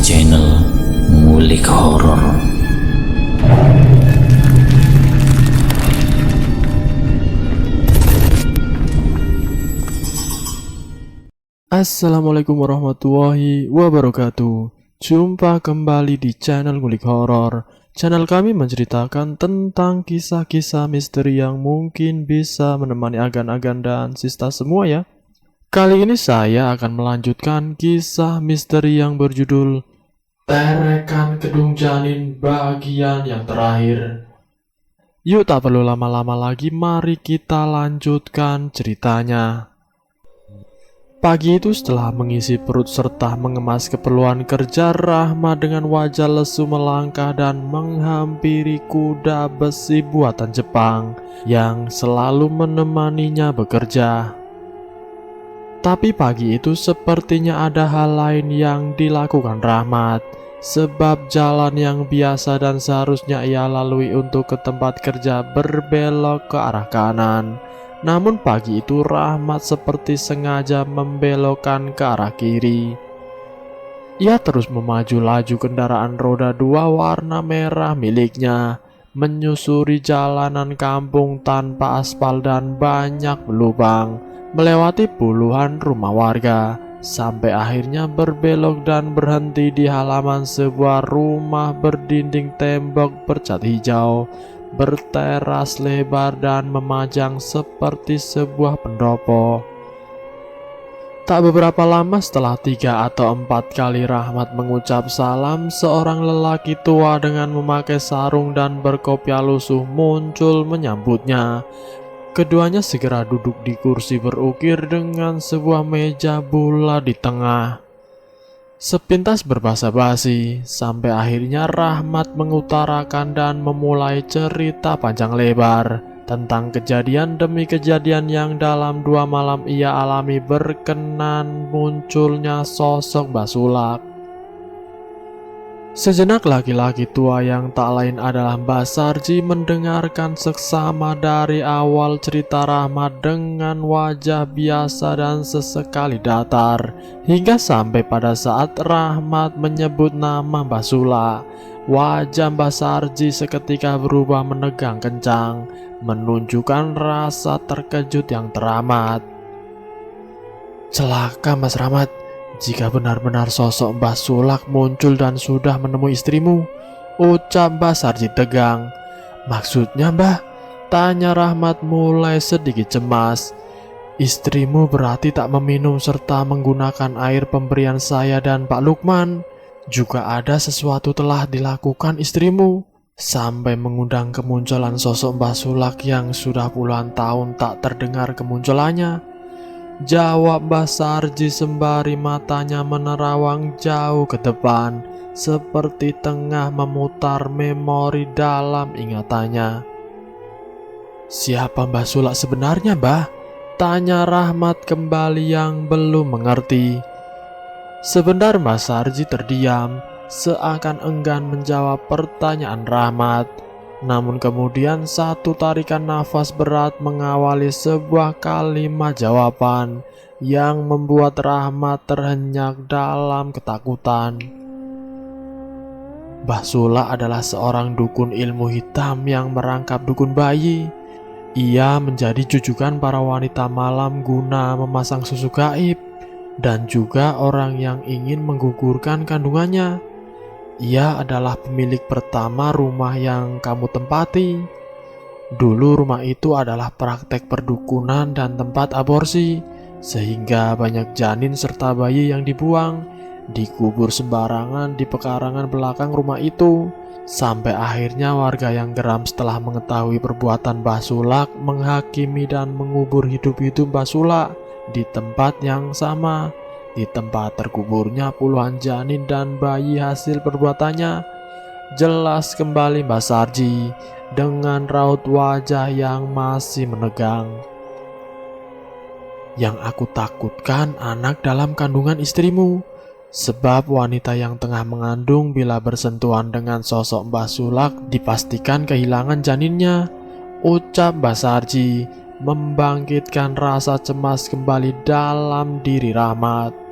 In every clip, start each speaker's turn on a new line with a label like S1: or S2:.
S1: channel Ngulik Horor.
S2: Assalamualaikum warahmatullahi wabarakatuh. Jumpa kembali di channel Ngulik Horor. Channel kami menceritakan tentang kisah-kisah misteri yang mungkin bisa menemani agan-agan dan sista semua ya. Kali ini saya akan melanjutkan kisah misteri yang berjudul Terekan Kedung Janin bagian yang terakhir. Yuk tak perlu lama-lama lagi, mari kita lanjutkan ceritanya. Pagi itu setelah mengisi perut serta mengemas keperluan kerja, Rahma dengan wajah lesu melangkah dan menghampiri kuda besi buatan Jepang yang selalu menemaninya bekerja. Tapi pagi itu sepertinya ada hal lain yang dilakukan Rahmat, sebab jalan yang biasa dan seharusnya ia lalui untuk ke tempat kerja berbelok ke arah kanan. Namun pagi itu Rahmat seperti sengaja membelokkan ke arah kiri. Ia terus memaju laju kendaraan roda 2 warna merah miliknya, menyusuri jalanan kampung tanpa aspal dan banyak lubang, melewati puluhan rumah warga, sampai akhirnya berbelok dan berhenti di halaman sebuah rumah berdinding tembok bercat hijau, berteras lebar dan memajang seperti sebuah pendopo. Tak beberapa lama setelah 3 atau 4 kali Rahmat mengucap salam, seorang lelaki tua dengan memakai sarung dan berkopiah lusuh muncul menyambutnya. Keduanya segera duduk di kursi berukir dengan sebuah meja bulat di tengah. Sepintas berbasa-basi, sampai akhirnya Rahmat mengutarakan dan memulai cerita panjang lebar tentang kejadian demi kejadian yang dalam 2 malam ia alami berkenan munculnya sosok Mbah Sulak. Sejenak laki-laki tua yang tak lain adalah Mbah Sarji mendengarkan seksama dari awal cerita Rahmat dengan wajah biasa dan sesekali datar, hingga sampai pada saat Rahmat menyebut nama Mbah Sulak. Wajah Mbah Sarji seketika berubah menegang kencang, menunjukkan rasa terkejut yang teramat. "Celaka Mas Rahmat, jika benar-benar sosok Mbah Sulak muncul dan sudah menemui istrimu," ucap Mbah Sarji tegang. "Maksudnya Mbah?" tanya Rahmat mulai sedikit cemas. "Istrimu berarti tak meminum serta menggunakan air pemberian saya dan Pak Lukman. Juga ada sesuatu telah dilakukan istrimu, sampai mengundang kemunculan sosok Mbah Sulak yang sudah puluhan tahun tak terdengar kemunculannya," jawab Mbah Sarji sembari matanya menerawang jauh ke depan, seperti tengah memutar memori dalam ingatannya. "Siapa Mbah Sulak sebenarnya, Mbah?" tanya Rahmat kembali yang belum mengerti. Sebentar Mbah Sarji terdiam, seakan enggan menjawab pertanyaan Rahmat. Namun kemudian satu tarikan nafas berat mengawali sebuah kalimat jawaban yang membuat Rahmat terhenyak dalam ketakutan. Mbah Sulak adalah seorang dukun ilmu hitam yang merangkap dukun bayi. Ia menjadi jujukan para wanita malam guna memasang susu gaib, dan juga orang yang ingin menggugurkan kandungannya. Ia adalah pemilik pertama rumah yang kamu tempati. Dulu rumah itu adalah praktek perdukunan dan tempat aborsi, sehingga banyak janin serta bayi yang dibuang, dikubur sembarangan di pekarangan belakang rumah itu. Sampai akhirnya warga yang geram setelah mengetahui perbuatan Mbah Sulak menghakimi dan mengubur hidup-hidup Mbah Sulak di tempat yang sama, di tempat terkuburnya puluhan janin dan bayi hasil perbuatannya. Jelas kembali Mbah Sarji dengan raut wajah yang masih menegang. "Yang aku takutkan anak dalam kandungan istrimu, sebab wanita yang tengah mengandung bila bersentuhan dengan sosok Mbah Sulak dipastikan kehilangan janinnya," ucap Mbah Sarji, membangkitkan rasa cemas kembali dalam diri Rahmat.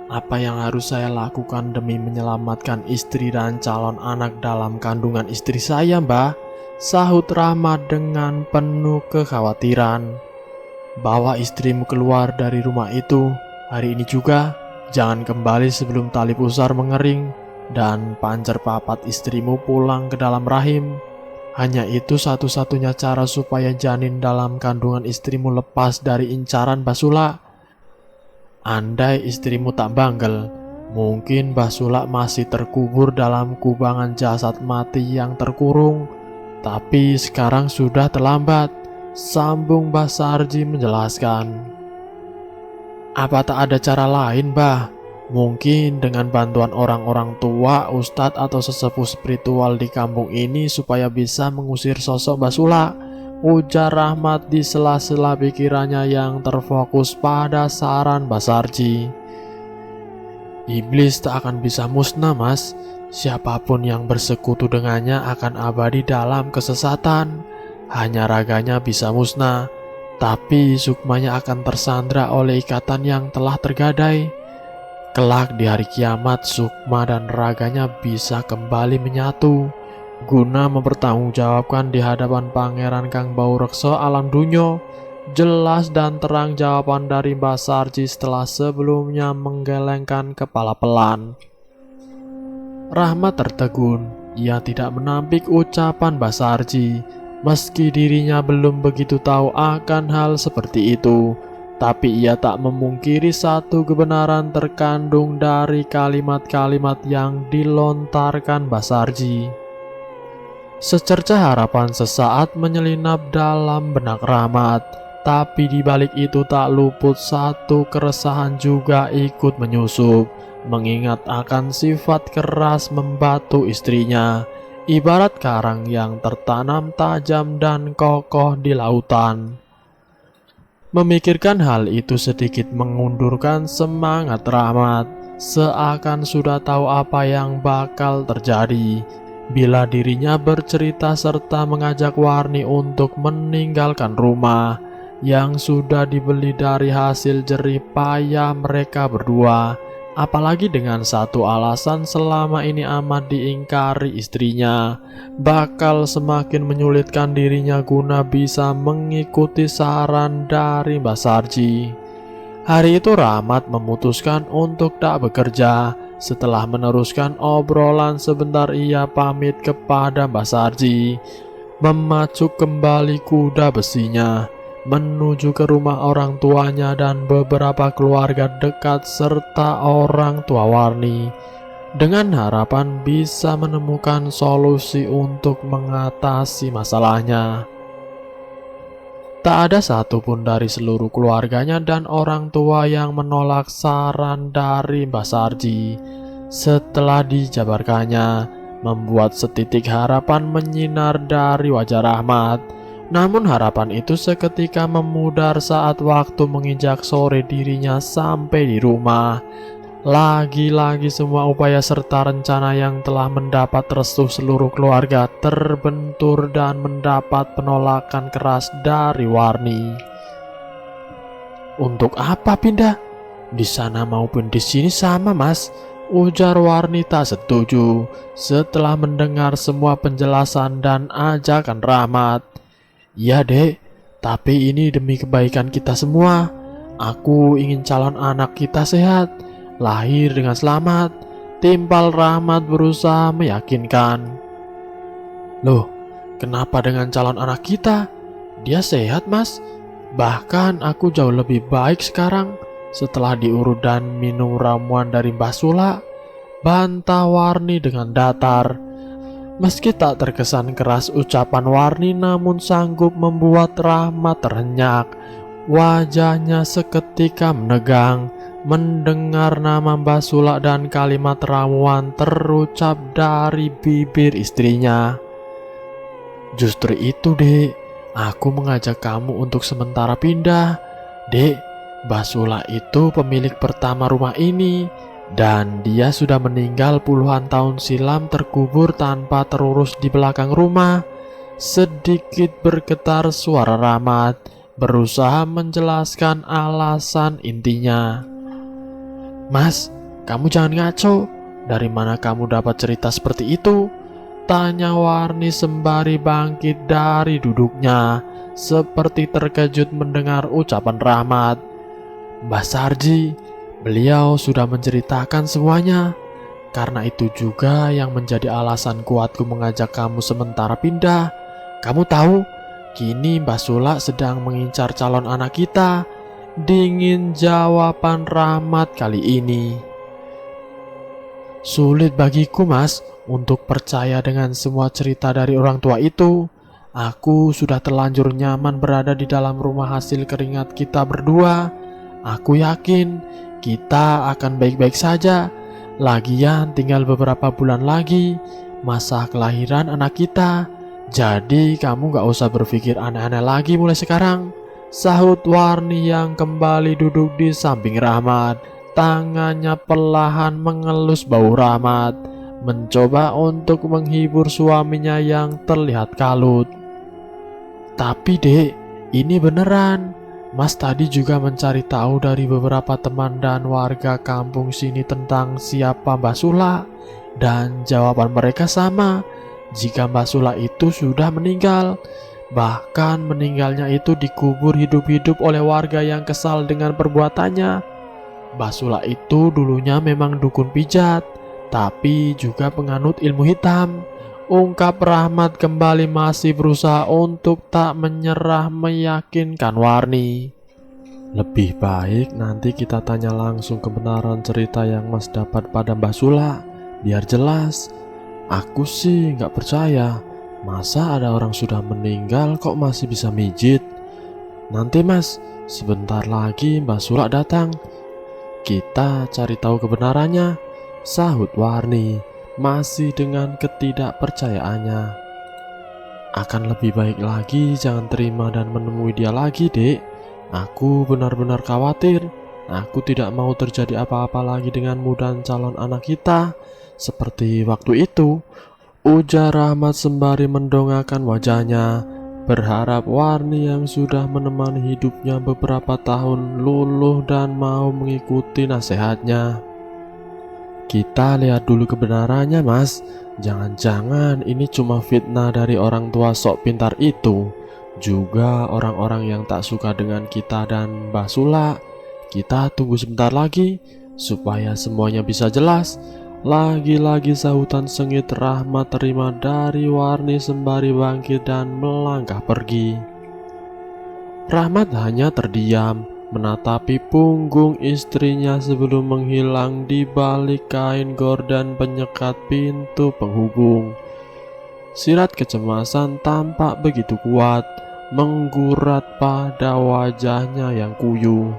S2: Apa yang harus saya lakukan demi menyelamatkan istri dan calon anak dalam kandungan istri saya, Mbah? Sahut Rahmat dengan penuh kekhawatiran. Bawa istrimu keluar dari rumah itu hari ini juga. Jangan kembali sebelum tali pusar mengering dan pancar papat istrimu pulang ke dalam rahim. Hanya itu satu-satunya cara supaya janin dalam kandungan istrimu lepas dari incaran Basula. Andai istrimu tak banggel, mungkin Basula masih terkubur dalam kubangan jasad mati yang terkurung. Tapi sekarang sudah terlambat, sambung Mbah Sarji menjelaskan. Apa tak ada cara lain, Mbah? Mungkin dengan bantuan orang-orang tua, ustadz atau sesepuh spiritual di kampung ini supaya bisa mengusir sosok Basula, ujar Rahmat di sela-sela pikirannya yang terfokus pada saran Mbah Sarji. Iblis tak akan bisa musnah, Mas. Siapapun yang bersekutu dengannya akan abadi dalam kesesatan. Hanya raganya bisa musnah, tapi sukmanya akan tersandra oleh ikatan yang telah tergadai. Kelak di hari kiamat, sukma dan raganya bisa kembali menyatu, guna mempertanggungjawabkan di hadapan Pangeran Kang Baurekso alam dunyo. Jelas dan terang jawaban dari Mbah Sarji setelah sebelumnya menggelengkan kepala pelan. Rahmat tertegun. Ia tidak menampik ucapan Mbah Sarji, meski dirinya belum begitu tahu akan hal seperti itu. Tapi ia tak memungkiri satu kebenaran terkandung dari kalimat-kalimat yang dilontarkan Mbah Sarji. Secercah harapan sesaat menyelinap dalam benak Rahmat, tapi di balik itu tak luput satu keresahan juga ikut menyusup, mengingat akan sifat keras membatu istrinya, ibarat karang yang tertanam tajam dan kokoh di lautan. Memikirkan hal itu sedikit mengundurkan semangat Rahmat, seakan sudah tahu apa yang bakal terjadi bila dirinya bercerita serta mengajak Warni untuk meninggalkan rumah yang sudah dibeli dari hasil jerih payah mereka berdua, apalagi dengan satu alasan selama ini amat diingkari istrinya, bakal semakin menyulitkan dirinya guna bisa mengikuti saran dari Mbah Sarji. Hari itu Rahmat memutuskan untuk tak bekerja. Setelah meneruskan obrolan sebentar, ia pamit kepada Mbah Sarji, memacu kembali kuda besinya, menuju ke rumah orang tuanya dan beberapa keluarga dekat serta orang tua Warni, dengan harapan bisa menemukan solusi untuk mengatasi masalahnya. Tak ada satupun dari seluruh keluarganya dan orang tua yang menolak saran dari Mbah Sarji. Setelah dijabarkannya, membuat setitik harapan menyinar dari wajah Rahmat. Namun harapan itu seketika memudar saat waktu menginjak sore dirinya sampai di rumah. Lagi-lagi semua upaya serta rencana yang telah mendapat restu seluruh keluarga terbentur dan mendapat penolakan keras dari Warni. Untuk apa pindah? Di sana maupun di sini sama, Mas, ujar Warni tak setuju setelah mendengar semua penjelasan dan ajakan Rahmat. Ya dek, tapi ini demi kebaikan kita semua. Aku ingin calon anak kita sehat, lahir dengan selamat, timpal Rahmat berusaha meyakinkan. Loh, kenapa dengan calon anak kita? Dia sehat, Mas. Bahkan aku jauh lebih baik sekarang setelah diurut dan minum ramuan dari Mbah Sula, bantah Warni dengan datar. Meski tak terkesan keras ucapan Warni, namun sanggup membuat Rahmat terhenyak. Wajahnya seketika menegang mendengar nama Mbah Sula dan kalimat ramuan terucap dari bibir istrinya. Justru itu, Dek, aku mengajak kamu untuk sementara pindah. Dek, Mbah Sula itu pemilik pertama rumah ini, dan dia sudah meninggal puluhan tahun silam terkubur tanpa terurus di belakang rumah. Sedikit bergetar suara Rahmat, berusaha menjelaskan alasan intinya. Mas, Kamu jangan ngaco. Dari mana kamu dapat cerita seperti itu? Tanya Warni sembari bangkit dari duduknya, seperti terkejut mendengar ucapan Rahmat. Mbah Sarji, beliau sudah menceritakan semuanya. Karena itu juga yang menjadi alasan kuatku mengajak kamu sementara pindah. Kamu tahu, kini Mbah Sula sedang mengincar calon anak kita. Dingin jawaban Rahmat kali ini. Sulit bagiku, Mas, untuk percaya dengan semua cerita dari orang tua itu. Aku sudah terlanjur nyaman berada di dalam rumah hasil keringat kita berdua. Aku yakin kita akan baik-baik saja. Lagian tinggal beberapa bulan lagi masa kelahiran anak kita. Jadi kamu gak usah berpikir aneh-aneh lagi mulai sekarang, sahut Warni yang kembali duduk di samping Rahmat. Tangannya perlahan mengelus bahu Rahmat, mencoba untuk menghibur suaminya yang terlihat kalut. Tapi dek, ini beneran. Mas tadi juga mencari tahu dari beberapa teman dan warga kampung sini tentang siapa Mbah Sula. Dan jawaban mereka sama, jika Mbah Sula itu sudah meninggal. Bahkan meninggalnya itu dikubur hidup-hidup oleh warga yang kesal dengan perbuatannya. Mbah Sula itu dulunya memang dukun pijat, tapi juga penganut ilmu hitam. Ungkap Rahmat kembali masih berusaha untuk tak menyerah meyakinkan Warni. Lebih baik nanti kita tanya langsung kebenaran cerita yang Mas dapat pada Mbah Sula, biar jelas. Aku sih nggak percaya, masa ada orang sudah meninggal kok masih bisa mijit. Nanti Mas, sebentar lagi Mbah Sula datang. Kita cari tahu kebenarannya, sahut Warni masih dengan ketidakpercayaannya. Akan lebih baik lagi jangan terima dan menemui dia lagi, dek. Aku benar-benar khawatir. Aku tidak mau terjadi apa-apa lagi denganmu dan calon anak kita, seperti waktu itu, ujar Rahmat sembari mendongakkan wajahnya, berharap Warni yang sudah menemani hidupnya beberapa tahun luluh dan mau mengikuti nasihatnya. Kita lihat dulu kebenarannya, Mas. Jangan-jangan ini cuma fitnah dari orang tua sok pintar itu. Juga orang-orang yang tak suka dengan kita dan Mbah Sula. Kita tunggu sebentar lagi supaya semuanya bisa jelas. Lagi-lagi sahutan sengit Rahmat terima dari Warni sembari bangkit dan melangkah pergi. Rahmat hanya terdiam menatapi punggung istrinya sebelum menghilang di balik kain gorden penyekat pintu penghubung. Sirat kecemasan tampak begitu kuat menggurat pada wajahnya yang kuyuh.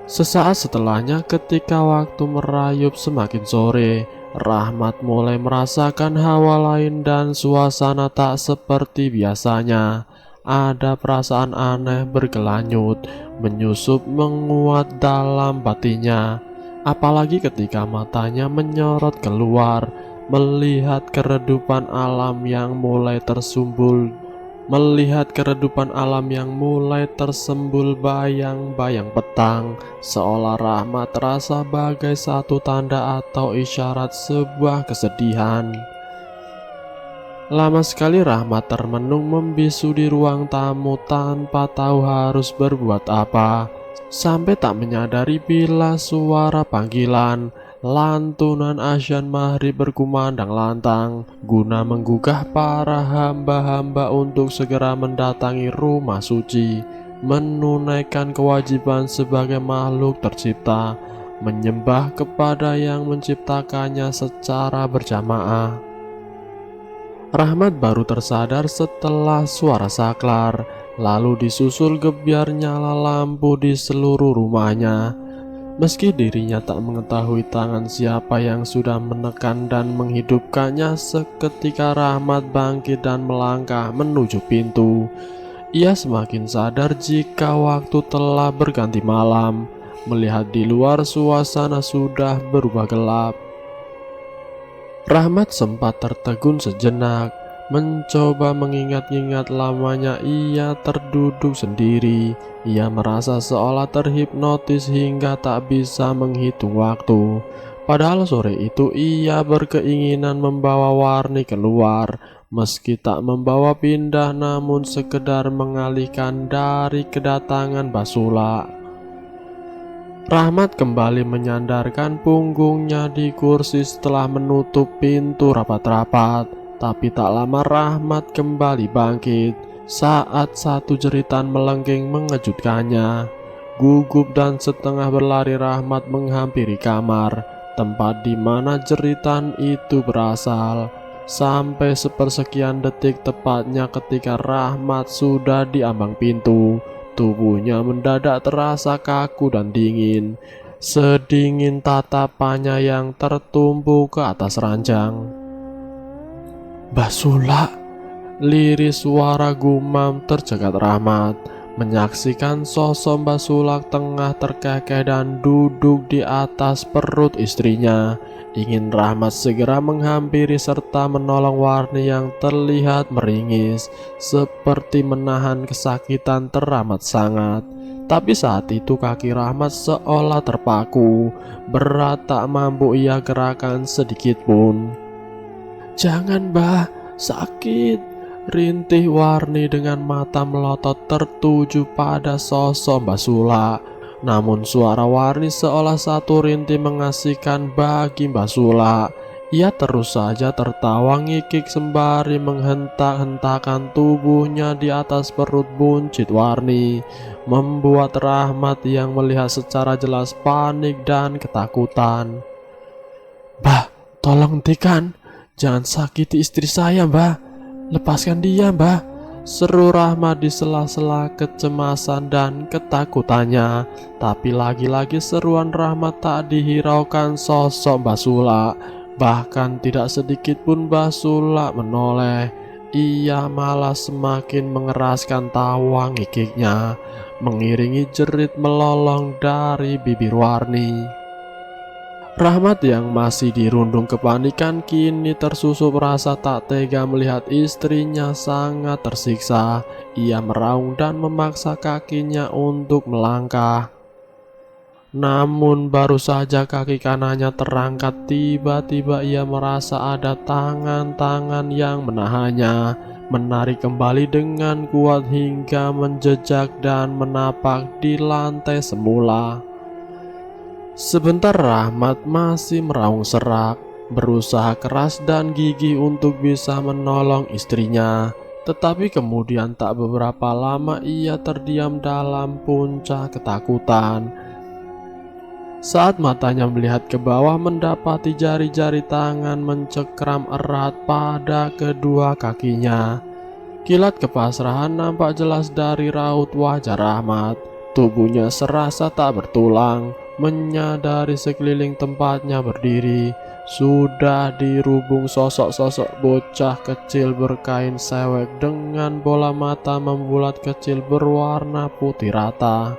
S2: Sesaat setelahnya ketika waktu merayap semakin sore, Rahmat mulai merasakan hawa lain dan suasana tak seperti biasanya. Ada perasaan aneh bergelanyut, menyusup menguat dalam batinnya. Apalagi ketika matanya menyorot keluar, melihat keredupan alam yang mulai tersembul bayang-bayang petang, seolah Rahmat terasa bagai satu tanda atau isyarat sebuah kesedihan. Lama sekali Rahmat termenung membisu di ruang tamu tanpa tahu harus berbuat apa, sampai tak menyadari bila suara panggilan lantunan azan maghrib berkumandang lantang guna menggugah para hamba-hamba untuk segera mendatangi rumah suci, menunaikan kewajiban sebagai makhluk tercipta, menyembah kepada yang menciptakannya secara berjamaah. Rahmat baru tersadar setelah suara saklar, lalu disusul gebyar nyala lampu di seluruh rumahnya. Meski dirinya tak mengetahui tangan siapa yang sudah menekan dan menghidupkannya, seketika Rahmat bangkit dan melangkah menuju pintu. Ia semakin sadar jika waktu telah berganti malam. Melihat di luar suasana sudah berubah gelap. Rahmat sempat tertegun sejenak, Mencoba mengingat-ingat lamanya ia terduduk sendiri. Ia merasa seolah terhipnotis hingga tak bisa menghitung waktu. Padahal sore itu ia berkeinginan membawa Warni keluar. Meski tak membawa pindah, namun sekedar mengalihkan dari kedatangan Basula. Rahmat kembali menyandarkan punggungnya di kursi setelah menutup pintu rapat-rapat. Tapi tak lama Rahmat kembali bangkit saat satu jeritan melengking mengejutkannya. Gugup dan setengah berlari Rahmat menghampiri kamar tempat di mana jeritan itu berasal. Sampai sepersekian detik tepatnya ketika Rahmat sudah di ambang pintu, tubuhnya mendadak terasa kaku dan dingin, sedingin tatapannya yang tertumpu ke atas ranjang. "Basula," lirik suara gumam tercegat Rahmat, menyaksikan sosok Basula tengah terkekeh dan duduk di atas perut istrinya. Ingin Rahmat segera menghampiri serta menolong Warni yang terlihat meringis, seperti menahan kesakitan teramat sangat. Tapi saat itu kaki Rahmat seolah terpaku, berat tak mampu ia gerakan sedikit pun. "Jangan, Mbah, sakit," rintih Warni dengan mata melotot tertuju pada sosok Basula. Namun suara Warni seolah satu rintih mengasihkan bagi Basula. Ia terus saja tertawa ngikik sembari menghentak-hentakan tubuhnya di atas perut buncit Warni, membuat Rahmat yang melihat secara jelas panik dan ketakutan. "Mbah, tolong hentikan. Jangan sakiti istri saya, Mbah. Lepaskan dia, Mbah," seru Rahmat di sela-sela kecemasan dan ketakutannya. Tapi lagi-lagi seruan Rahmat tak dihiraukan sosok Basula. Bahkan tidak sedikit pun Basula menoleh. Ia malah semakin mengeraskan tawa ngikiknya, mengiringi jerit melolong dari bibir Warni. Rahmat yang masih dirundung kepanikan kini tersusup rasa tak tega melihat istrinya sangat tersiksa. Ia meraung dan memaksa kakinya untuk melangkah. Namun baru saja kaki kanannya terangkat, tiba-tiba ia merasa ada tangan-tangan yang menahannya, menarik kembali dengan kuat hingga menjejak dan menapak di lantai semula. Sebentar Rahmat masih meraung serak, berusaha keras dan gigih untuk bisa menolong istrinya. Tetapi kemudian tak beberapa lama ia terdiam dalam puncak ketakutan. Saat matanya melihat ke bawah, mendapati jari-jari tangan mencekram erat pada kedua kakinya. Kilat kepasrahan nampak jelas dari raut wajah Rahmat. Tubuhnya serasa tak bertulang. Menyadari sekeliling tempatnya berdiri sudah dirubung sosok-sosok bocah kecil berkain sewek dengan bola mata membulat kecil berwarna putih rata.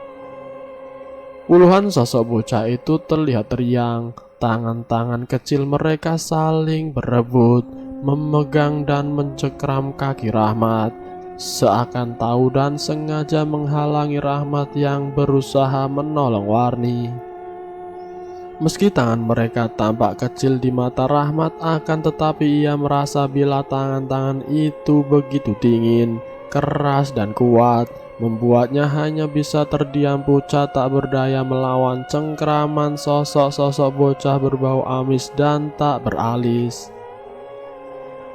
S2: Puluhan sosok bocah itu terlihat riang. Tangan-tangan kecil mereka saling berebut, memegang dan mencekram kaki Rahmat, seakan tahu dan sengaja menghalangi Rahmat yang berusaha menolong Warni. Meski tangan mereka tampak kecil di mata Rahmat, akan tetapi ia merasa bila tangan-tangan itu begitu dingin, keras dan kuat, membuatnya hanya bisa terdiam pucat tak berdaya melawan cengkraman sosok-sosok bocah berbau amis dan tak beralis.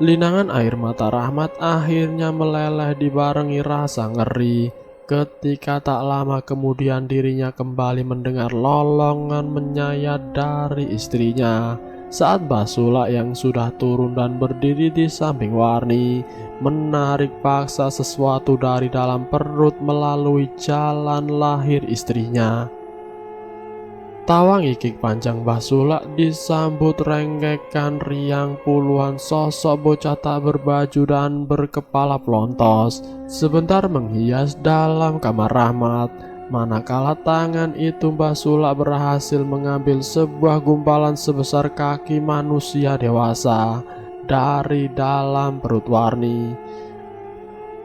S2: Linangan air mata Rahmat akhirnya meleleh dibarengi rasa ngeri ketika tak lama kemudian dirinya kembali mendengar lolongan menyayat dari istrinya saat Basula yang sudah turun dan berdiri di samping Warni menarik paksa sesuatu dari dalam perut melalui jalan lahir istrinya. Tawa ngikik panjang Basula disambut renggekan riang puluhan sosok bocah tak berbaju dan berkepala pelontos sebentar menghias dalam kamar Rahmat. Manakala tangan itu Basula berhasil mengambil sebuah gumpalan sebesar kaki manusia dewasa dari dalam perut Warni.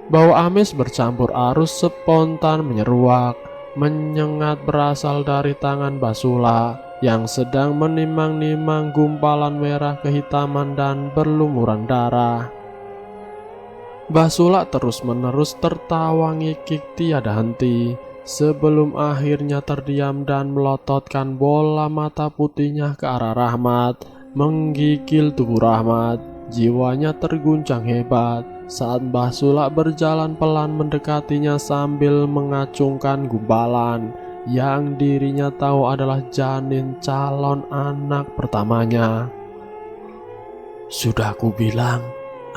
S2: Bau amis bercampur arus spontan menyeruak, menyengat berasal dari tangan Basula yang sedang menimang-nimang gumpalan merah kehitaman dan berlumuran darah. Basula terus-menerus tertawa ngikik tiada henti, sebelum akhirnya terdiam dan melototkan bola mata putihnya ke arah Rahmat, menggigil tubuh Rahmat. Jiwanya terguncang hebat saat Basula berjalan pelan mendekatinya sambil mengacungkan gumpalan yang dirinya tahu adalah janin calon anak pertamanya. "Sudah aku bilang,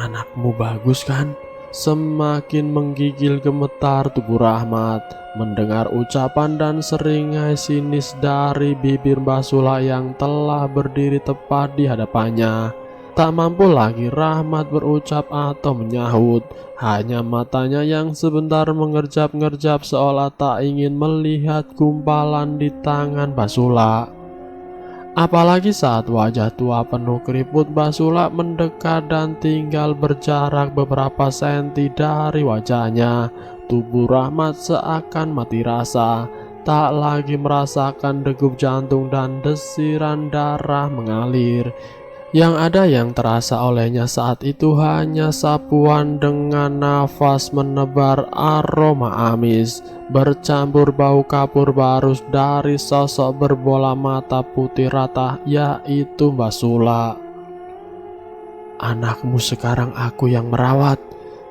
S2: anakmu bagus kan?" Semakin menggigil gemetar tubuh Rahmat mendengar ucapan dan seringai sinis dari bibir Basula yang telah berdiri tepat di hadapannya. Tak mampu lagi Rahmat berucap atau menyahut, hanya matanya yang sebentar mengerjap-ngerjap seolah tak ingin melihat gumpalan di tangan Basula. Apalagi saat wajah tua penuh keriput Basula mendekat dan tinggal berjarak beberapa senti dari wajahnya. Tubuh Rahmat seakan mati rasa, tak lagi merasakan degup jantung dan desiran darah mengalir. Yang ada yang terasa olehnya saat itu hanya sapuan dengan nafas menebar aroma amis, bercampur bau kapur barus dari sosok berbola mata putih rata, yaitu Basula. "Anakmu sekarang aku yang merawat,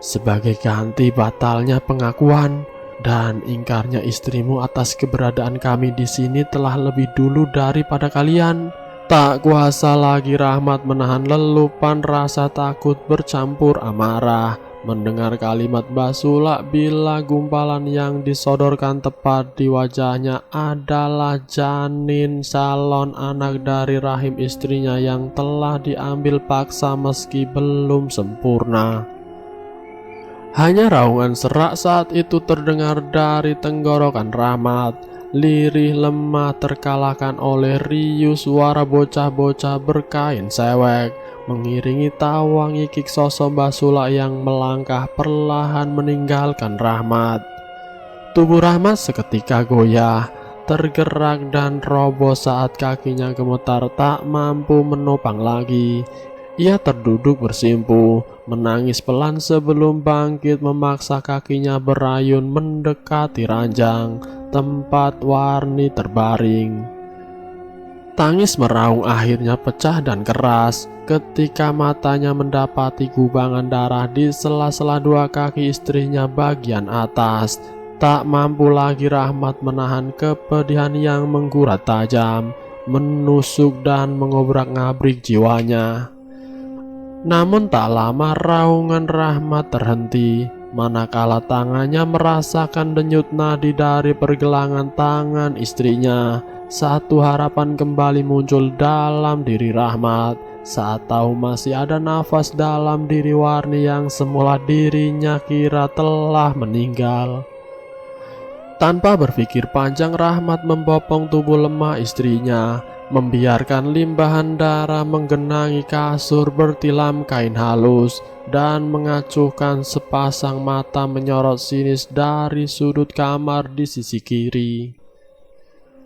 S2: sebagai ganti batalnya pengakuan dan ingkarnya istrimu atas keberadaan kami di sini telah lebih dulu daripada kalian." Tak kuasa lagi Rahmat menahan lelupan rasa takut bercampur amarah mendengar kalimat Basula bila gumpalan yang disodorkan tepat di wajahnya adalah janin calon anak dari rahim istrinya yang telah diambil paksa meski belum sempurna. Hanya raungan serak saat itu terdengar dari tenggorokan Rahmat. Lirih lemah terkalahkan oleh riuh suara bocah-bocah berkain sewek, mengiringi tawa ngikik sosok Basula yang melangkah perlahan meninggalkan Rahmat. Tubuh Rahmat seketika goyah, tergerak dan roboh saat kakinya gemetar tak mampu menopang lagi. Ia terduduk bersimpuh, menangis pelan sebelum bangkit memaksa kakinya berayun mendekati ranjang tempat Warni terbaring. Tangis meraung akhirnya pecah dan keras ketika matanya mendapati kubangan darah di sela-sela dua kaki istrinya bagian atas. Tak mampu lagi Rahmat menahan kepedihan yang menggurat tajam, menusuk dan mengobrak-ngabrik jiwanya. Namun tak lama raungan Rahmat terhenti, manakala tangannya merasakan denyut nadi dari pergelangan tangan istrinya. Satu harapan kembali muncul dalam diri Rahmat saat tahu masih ada nafas dalam diri Warni yang semula dirinya kira telah meninggal. Tanpa berpikir panjang Rahmat membopong tubuh lemah istrinya, membiarkan limpahan darah menggenangi kasur bertilam kain halus, dan mengacuhkan sepasang mata menyorot sinis dari sudut kamar di sisi kiri.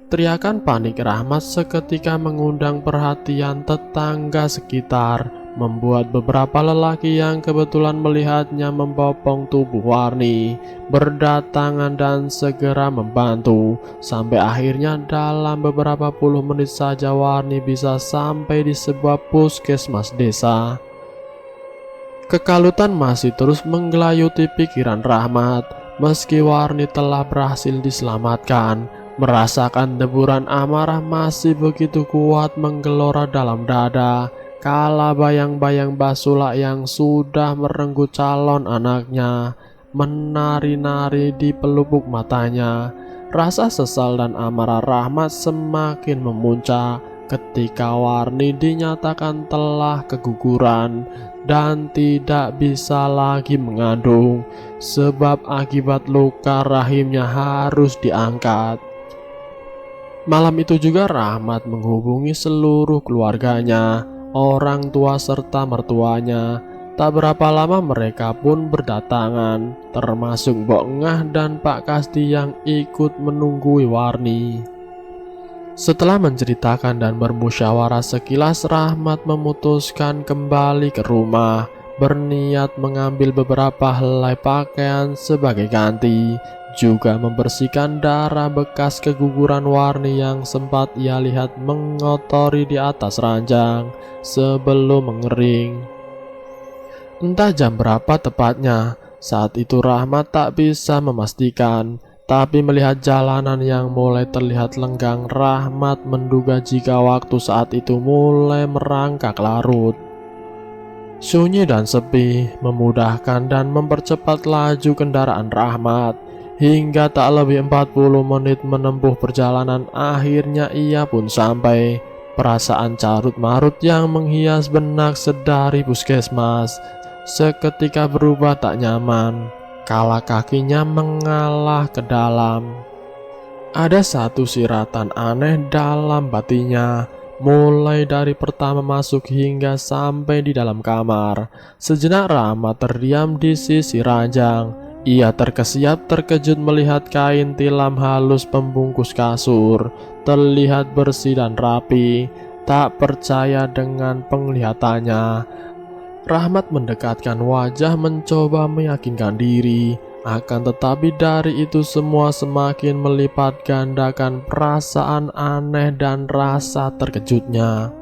S2: Teriakan panik Rahmat seketika mengundang perhatian tetangga sekitar, membuat beberapa lelaki yang kebetulan melihatnya membopong tubuh Warni berdatangan dan segera membantu. Sampai akhirnya dalam beberapa puluh menit saja Warni bisa sampai di sebuah puskesmas desa. Kekalutan masih terus menggelayuti pikiran Rahmat meski Warni telah berhasil diselamatkan. Merasakan deburan amarah masih begitu kuat menggelora dalam dada kala bayang-bayang Basula yang sudah merenggut calon anaknya menari-nari di pelupuk matanya. Rasa sesal dan amarah Rahmat semakin memuncak ketika Warni dinyatakan telah keguguran dan tidak bisa lagi mengandung sebab akibat luka rahimnya harus diangkat. Malam itu juga Rahmat menghubungi seluruh keluarganya. orang tua serta mertuanya. Tak berapa lama mereka pun berdatangan, termasuk Mbok Ngah dan Pak Kasdi yang ikut menunggui Warni. Setelah menceritakan dan bermusyawarah sekilas, Rahmat memutuskan kembali ke rumah, berniat mengambil beberapa helai pakaian sebagai ganti, juga membersihkan darah bekas keguguran Warni yang sempat ia lihat mengotori di atas ranjang sebelum mengering. Entah jam berapa tepatnya, saat itu Rahmat tak bisa memastikan, tapi melihat jalanan yang mulai terlihat lenggang, Rahmat menduga jika waktu saat itu mulai merangkak larut. Sunyi dan sepi memudahkan dan mempercepat laju kendaraan Rahmat. Hingga tak lebih 40 menit menempuh perjalanan, akhirnya ia pun sampai. Perasaan carut-marut yang menghias benak sedari puskesmas seketika berubah tak nyaman kala kakinya mengalah ke dalam. Ada satu siratan aneh dalam batinnya, mulai dari pertama masuk hingga sampai di dalam kamar. Sejenak Rahmat terdiam di sisi ranjang. Ia terkesiap terkejut melihat kain tilam halus pembungkus kasur terlihat bersih dan rapi. Tak percaya dengan penglihatannya, Rahmat mendekatkan wajah mencoba meyakinkan diri. Akan tetapi dari itu semua semakin melipat gandakan perasaan aneh dan rasa terkejutnya.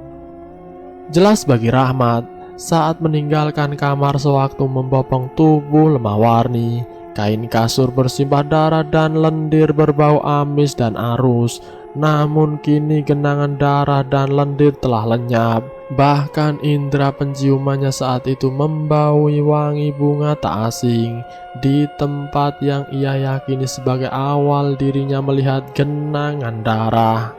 S2: Jelas bagi Rahmat, saat meninggalkan kamar sewaktu membopong tubuh lemah Warni, kain kasur bersimbah darah dan lendir berbau amis dan arus. Namun kini genangan darah dan lendir telah lenyap. Bahkan indera penciumannya saat itu membaui wangi bunga tak asing di tempat yang ia yakini sebagai awal dirinya melihat genangan darah.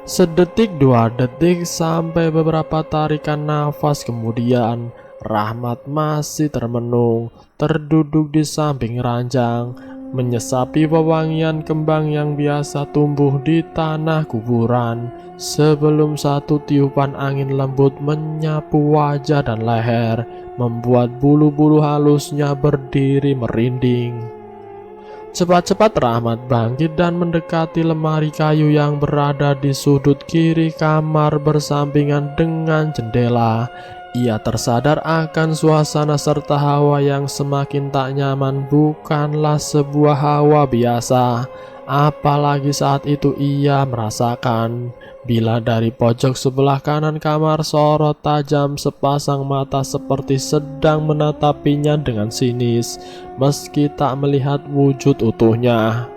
S2: Sedetik, 2 detik, sampai beberapa tarikan nafas kemudian, Rahmat masih termenung, terduduk di samping ranjang, menyesapi wewangian kembang yang biasa tumbuh di tanah kuburan, sebelum satu tiupan angin lembut menyapu wajah dan leher, membuat bulu-bulu halusnya berdiri merinding. Cepat-cepat Rahmat bangkit dan mendekati lemari kayu yang berada di sudut kiri kamar bersampingan dengan jendela. Ia tersadar akan suasana serta hawa yang semakin tak nyaman bukanlah sebuah hawa biasa. Apalagi saat itu ia merasakan bila dari pojok sebelah kanan kamar sorot tajam sepasang mata seperti sedang menatapinya dengan sinis, meski tak melihat wujud utuhnya.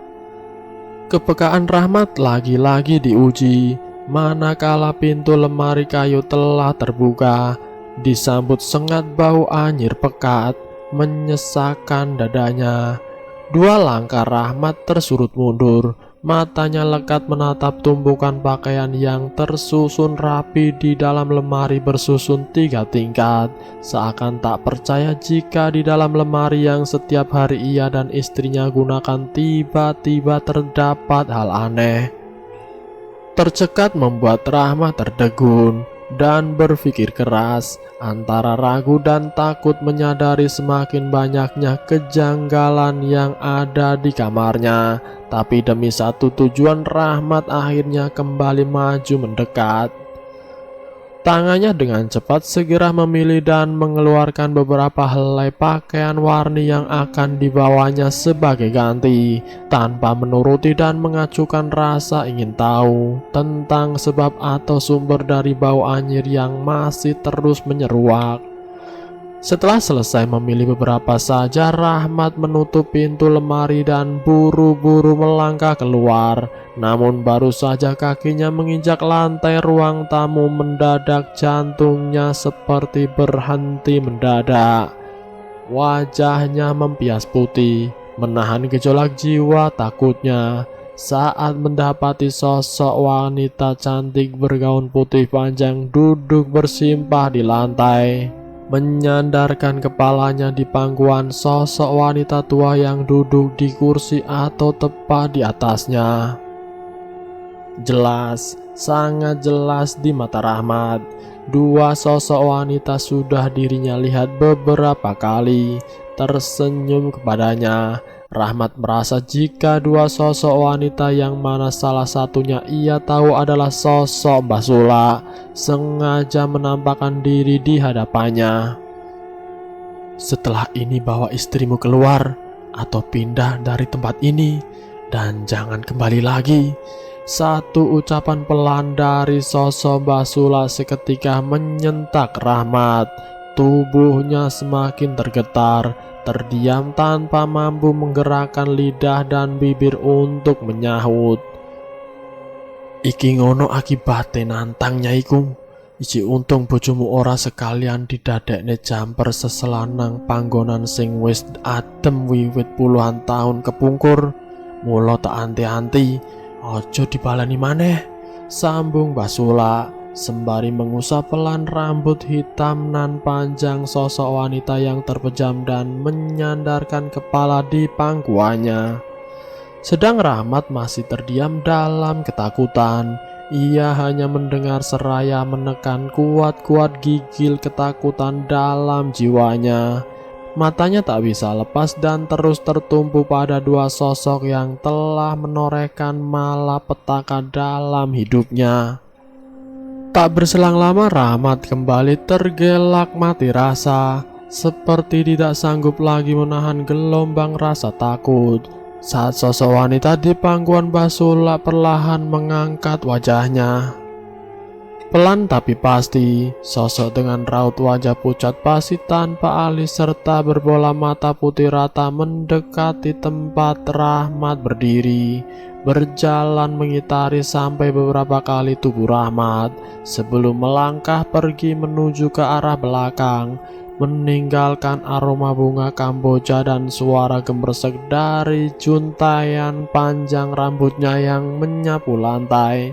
S2: Kepekaan Rahmat lagi-lagi diuji, manakala pintu lemari kayu telah terbuka, disambut sengat bau anyir pekat menyesakkan dadanya. 2 langkah Rahmat tersurut mundur, matanya lekat menatap tumpukan pakaian yang tersusun rapi di dalam lemari bersusun 3 tingkat, seakan tak percaya jika di dalam lemari yang setiap hari ia dan istrinya gunakan tiba-tiba terdapat hal aneh. Tercekat membuat Rahmat terdegun dan berpikir keras, antara ragu dan takut menyadari semakin banyaknya kejanggalan yang ada di kamarnya. Tapi demi satu tujuan, Rahmat akhirnya kembali maju mendekat. Tangannya dengan cepat segera memilih dan mengeluarkan beberapa helai pakaian Warni yang akan dibawanya sebagai ganti, tanpa menuruti dan mengacukan rasa ingin tahu tentang sebab atau sumber dari bau anyir yang masih terus menyeruak. Setelah selesai memilih beberapa saja, Rahmat menutup pintu lemari dan buru-buru melangkah keluar. Namun baru saja kakinya menginjak lantai ruang tamu, mendadak jantungnya seperti berhenti mendadak. Wajahnya mempias putih, menahan gejolak jiwa takutnya saat mendapati sosok wanita cantik bergaun putih panjang duduk bersimpah di lantai. Menyandarkan kepalanya di pangkuan sosok wanita tua yang duduk di kursi atau tepat di atasnya. Jelas, sangat jelas di mata Rahmat. Dua sosok wanita sudah dirinya lihat beberapa kali. Tersenyum kepadanya. Rahmat merasa jika dua sosok wanita yang mana salah satunya ia tahu adalah sosok Mbah Sula sengaja menampakkan diri di hadapannya. Setelah ini bawa istrimu keluar atau pindah dari tempat ini dan jangan kembali lagi. Satu ucapan pelan dari sosok Mbah Sula seketika menyentak Rahmat. Tubuhnya semakin tergetar, terdiam tanpa mampu menggerakkan lidah dan bibir untuk menyahut. Iki ngono akibate nantang nyaiku. Iki untung bojomu ora sekalian didadekne jamper seselanang panggonan sing wis adem wiwit puluhan tahun kepungkur. Mula tak anti-anti, ojo dibalani maneh, sambung Mbah Sula sembari mengusap pelan rambut hitam nan panjang sosok wanita yang terpejam dan menyandarkan kepala di pangkuannya. Sedang Rahmat masih terdiam dalam ketakutan. Ia hanya mendengar seraya menekan kuat-kuat gigil ketakutan dalam jiwanya. Matanya tak bisa lepas dan terus tertumpu pada dua sosok yang telah menorehkan malapetaka dalam hidupnya. Tak berselang lama Rahmat kembali tergelak mati rasa, seperti tidak sanggup lagi menahan gelombang rasa takut. Saat sosok wanita di pangkuan Mbah Sula perlahan mengangkat wajahnya. Pelan tapi pasti, sosok dengan raut wajah pucat pasi tanpa alis serta berbola mata putih rata mendekati tempat Rahmat berdiri. Berjalan mengitari sampai beberapa kali tubuh Rahmat sebelum melangkah pergi menuju ke arah belakang, meninggalkan aroma bunga kamboja dan suara gemersek dari juntayan panjang rambutnya yang menyapu lantai.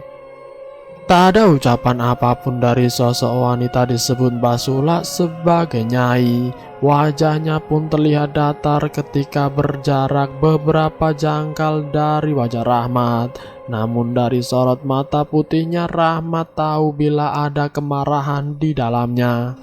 S2: Tak ada ucapan apapun dari sosok wanita disebut Mbah Sula sebagai nyai. Wajahnya pun terlihat datar ketika berjarak beberapa jangkal dari wajah Rahmat. Namun dari sorot mata putihnya Rahmat tahu bila ada kemarahan di dalamnya.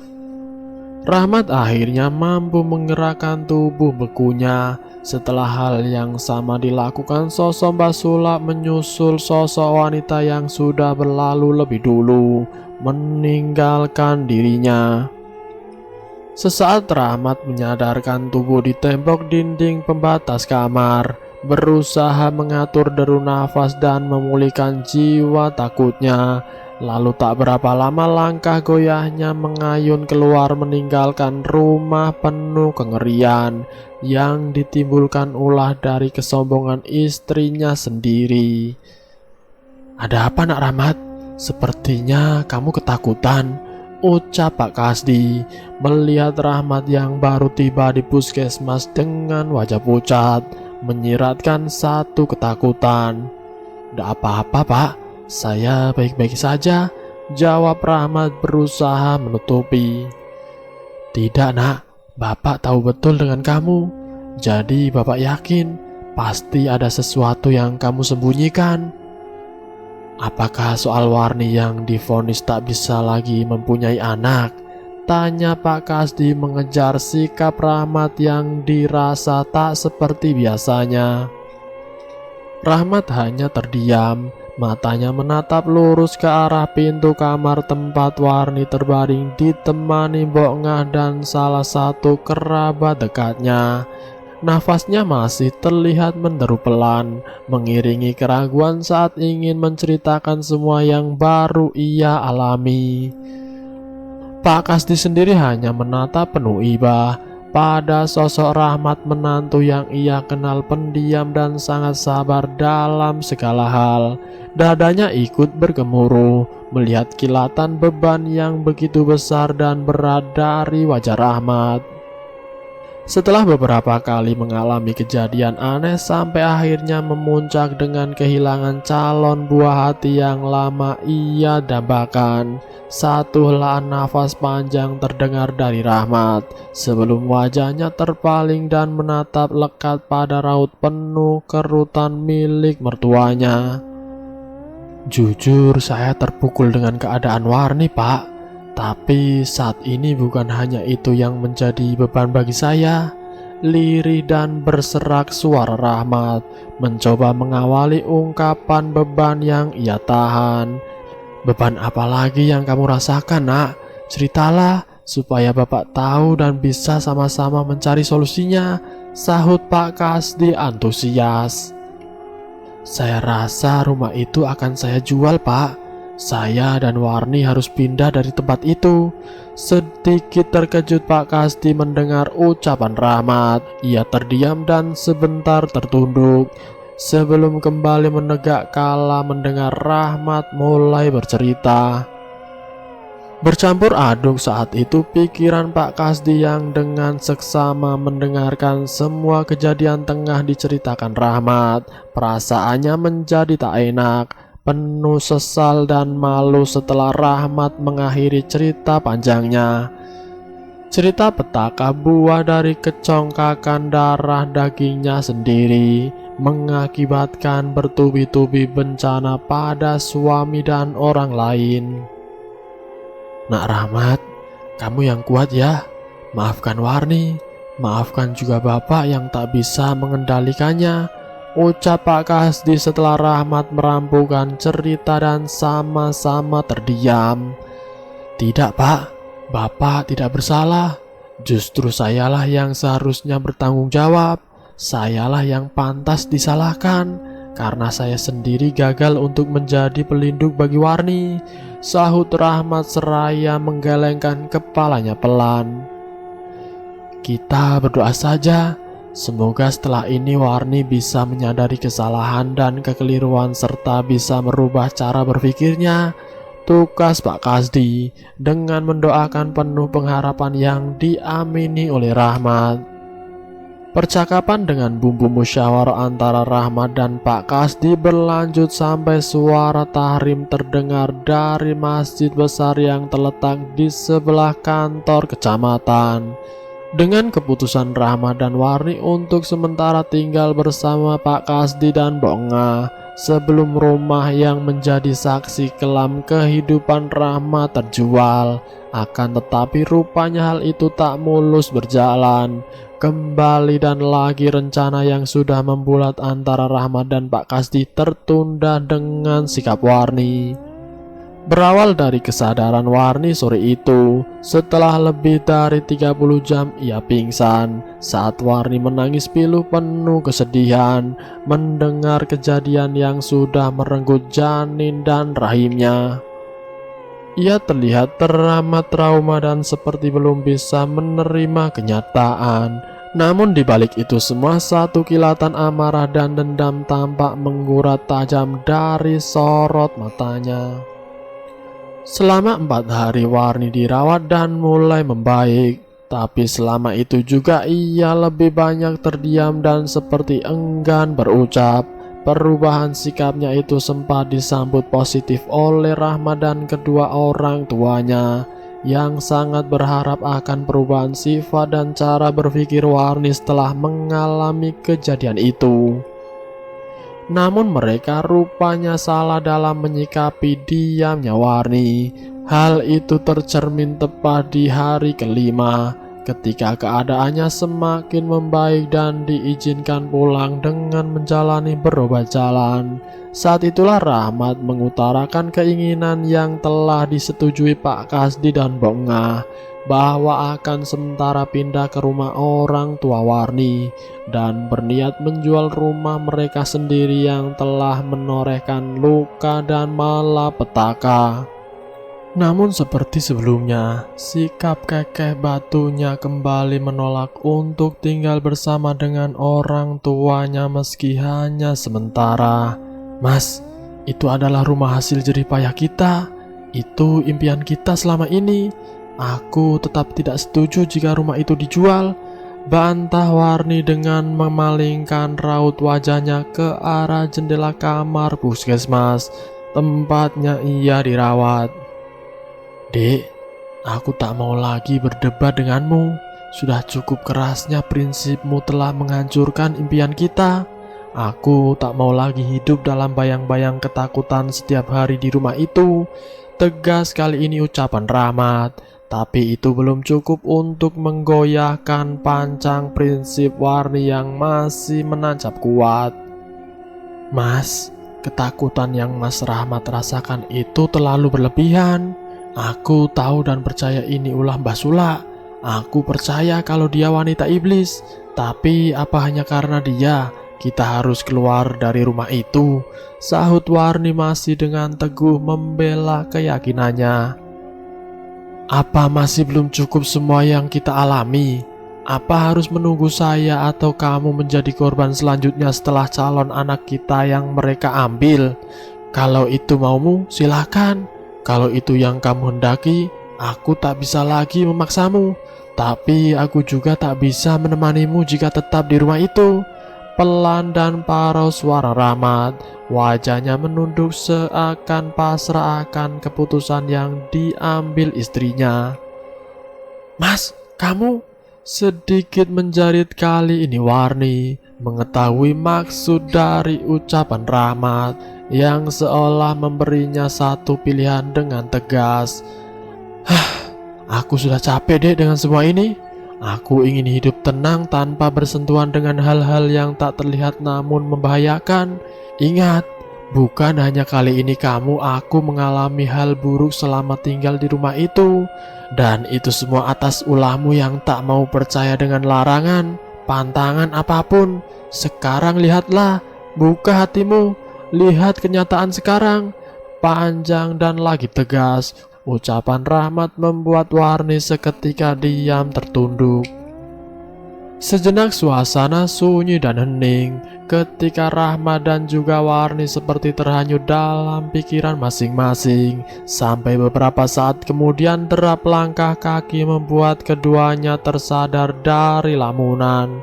S2: Rahmat akhirnya mampu menggerakkan tubuh bekunya. Setelah hal yang sama dilakukan, sosok Mbah Sula menyusul sosok wanita yang sudah berlalu lebih dulu, meninggalkan dirinya. Sesaat Rahmat menyadarkan tubuh di tembok dinding pembatas kamar, berusaha mengatur deru nafas dan memulihkan jiwa takutnya. Lalu tak berapa lama langkah goyahnya mengayun keluar meninggalkan rumah penuh kengerian yang ditimbulkan ulah dari kesombongan istrinya sendiri. "Ada apa nak Rahmat? Sepertinya kamu ketakutan," ucap Pak Kasdi melihat Rahmat yang baru tiba di puskesmas dengan wajah pucat, menyiratkan satu ketakutan. "Tidak apa-apa Pak, saya baik-baik saja," jawab Rahmat berusaha menutupi. "Tidak nak, Bapak tahu betul dengan kamu. Jadi Bapak yakin pasti ada sesuatu yang kamu sembunyikan. Apakah soal Warni yang divonis tak bisa lagi mempunyai anak?" tanya Pak Kasdi mengejar sikap Rahmat yang dirasa tak seperti biasanya. Rahmat hanya terdiam. Matanya menatap lurus ke arah pintu kamar tempat Warni terbaring ditemani Mbok Ngah dan salah satu kerabat dekatnya. Nafasnya masih terlihat menderu pelan, mengiringi keraguan saat ingin menceritakan semua yang baru ia alami. Pak Kasdi sendiri hanya menatap penuh iba pada sosok Rahmat menantu yang ia kenal pendiam dan sangat sabar dalam segala hal. Dadanya ikut bergemuruh melihat kilatan beban yang begitu besar dan berat dari wajah Rahmat. Setelah beberapa kali mengalami kejadian aneh sampai akhirnya memuncak dengan kehilangan calon buah hati yang lama ia dambakan, satu helaan nafas panjang terdengar dari Rahmat sebelum wajahnya terpaling dan menatap lekat pada raut penuh kerutan milik mertuanya. Jujur saya terpukul dengan keadaan Warni, Pak. Tapi saat ini bukan hanya itu yang menjadi beban bagi saya. Lirih dan berserak suara Rahmat mencoba mengawali ungkapan beban yang ia tahan. Beban apa lagi yang kamu rasakan, Nak? Ceritalah supaya Bapak tahu dan bisa sama-sama mencari solusinya, sahut Pak Kasdi antusias. Saya rasa rumah itu akan saya jual, Pak. Saya dan Warni harus pindah dari tempat itu. Sedikit terkejut Pak Kasdi mendengar ucapan Rahmat. Ia terdiam dan sebentar tertunduk sebelum kembali menegak kala mendengar Rahmat mulai bercerita. Bercampur aduk saat itu pikiran Pak Kasdi yang dengan seksama mendengarkan semua kejadian tengah diceritakan Rahmat. Perasaannya menjadi tak enak, penuh sesal dan malu setelah Rahmat mengakhiri cerita panjangnya. Cerita petaka buah dari kecongkakan darah dagingnya sendiri mengakibatkan bertubi-tubi bencana pada suami dan orang lain. Nak Rahmat, kamu yang kuat ya. Maafkan Warni, maafkan juga Bapak yang tak bisa mengendalikannya, ucap Pak Kasdi setelah Rahmat merampungkan cerita dan sama-sama terdiam. Tidak, Pak, Bapak tidak bersalah. Justru sayalah yang seharusnya bertanggung jawab. Sayalah yang pantas disalahkan karena saya sendiri gagal untuk menjadi pelindung bagi Warni, sahut Rahmat seraya menggelengkan kepalanya pelan. Kita berdoa saja, semoga setelah ini Warni bisa menyadari kesalahan dan kekeliruan serta bisa merubah cara berpikirnya, tukas Pak Kasdi dengan mendoakan penuh pengharapan yang diamini oleh Rahmat. Percakapan dengan bumbu musyawarah antara Rahmat dan Pak Kasdi berlanjut sampai suara tahrim terdengar dari masjid besar yang terletak di sebelah kantor kecamatan. Dengan keputusan Rahmat dan Warni untuk sementara tinggal bersama Pak Kasdi dan Bonga sebelum rumah yang menjadi saksi kelam kehidupan Rahmat terjual, akan tetapi rupanya hal itu tak mulus berjalan. Kembali dan lagi rencana yang sudah membulat antara Rahmat dan Pak Kasdi tertunda dengan sikap Warni. Berawal dari kesadaran Warni sore itu, setelah lebih dari 30 jam ia pingsan saat Warni menangis pilu penuh kesedihan mendengar kejadian yang sudah merenggut janin dan rahimnya. Ia terlihat teramat trauma dan seperti belum bisa menerima kenyataan. Namun di balik itu semua, satu kilatan amarah dan dendam tampak menggurat tajam dari sorot matanya. Selama 4 hari Warni dirawat dan mulai membaik, tapi selama itu juga ia lebih banyak terdiam dan seperti enggan berucap. Perubahan sikapnya itu sempat disambut positif oleh Rahmat dan kedua orang tuanya yang sangat berharap akan perubahan sifat dan cara berpikir Warni setelah mengalami kejadian itu. Namun mereka rupanya salah dalam menyikapi diamnya Warni. Hal itu tercermin tepat di hari kelima, ketika keadaannya semakin membaik dan diizinkan pulang dengan menjalani berobat jalan. Saat itulah Rahmat mengutarakan keinginan yang telah disetujui Pak Kasdi dan Bonga bahwa akan sementara pindah ke rumah orang tua Warni dan berniat menjual rumah mereka sendiri yang telah menorehkan luka dan malapetaka. Namun seperti sebelumnya, sikap kekeh batunya kembali menolak untuk tinggal bersama dengan orang tuanya meski hanya sementara. Mas, itu adalah rumah hasil jerih payah kita. Itu impian kita selama ini. Aku tetap tidak setuju jika rumah itu dijual, bantah Warni dengan memalingkan raut wajahnya ke arah jendela kamar puskesmas tempatnya ia dirawat. Dek, aku tak mau lagi berdebat denganmu. Sudah cukup kerasnya prinsipmu telah menghancurkan impian kita. Aku tak mau lagi hidup dalam bayang-bayang ketakutan setiap hari di rumah itu. Tegas kali ini ucapan Rahmat, tapi itu belum cukup untuk menggoyahkan pancang prinsip Warni yang masih menancap kuat. Mas, ketakutan yang Mas Rahmat rasakan itu terlalu berlebihan. Aku tahu dan percaya ini ulah Mbah Sula. Aku percaya kalau dia wanita iblis. Tapi apa hanya karena dia kita harus keluar dari rumah itu? Sahut Warni masih dengan teguh membela keyakinannya. Apa masih belum cukup semua yang kita alami? Apa harus menunggu saya atau kamu menjadi korban selanjutnya setelah calon anak kita yang mereka ambil? Kalau itu maumu, silakan. Kalau itu yang kamu hendaki, aku tak bisa lagi memaksamu. Tapi aku juga tak bisa menemanimu jika tetap di rumah itu. Pelan dan parau suara Rahmat. Wajahnya menunduk seakan pasrah akan keputusan yang diambil istrinya. Mas, kamu? Sedikit menjerit kali ini Warni mengetahui maksud dari ucapan Rahmat yang seolah memberinya satu pilihan dengan tegas. Aku sudah capek deh dengan semua ini. Aku ingin hidup tenang tanpa bersentuhan dengan hal-hal yang tak terlihat namun membahayakan. Ingat, bukan hanya kali ini aku mengalami hal buruk selama tinggal di rumah itu. Dan itu semua atas ulahmu yang tak mau percaya dengan larangan, pantangan apapun. Sekarang lihatlah, buka hatimu, lihat kenyataan sekarang. Panjang dan lagi tegas, ucapan Rahmat membuat Warni seketika diam tertunduk. Sejenak suasana sunyi dan hening ketika Rahmat dan juga Warni seperti terhanyut dalam pikiran masing-masing. Sampai beberapa saat kemudian derap langkah kaki membuat keduanya tersadar dari lamunan.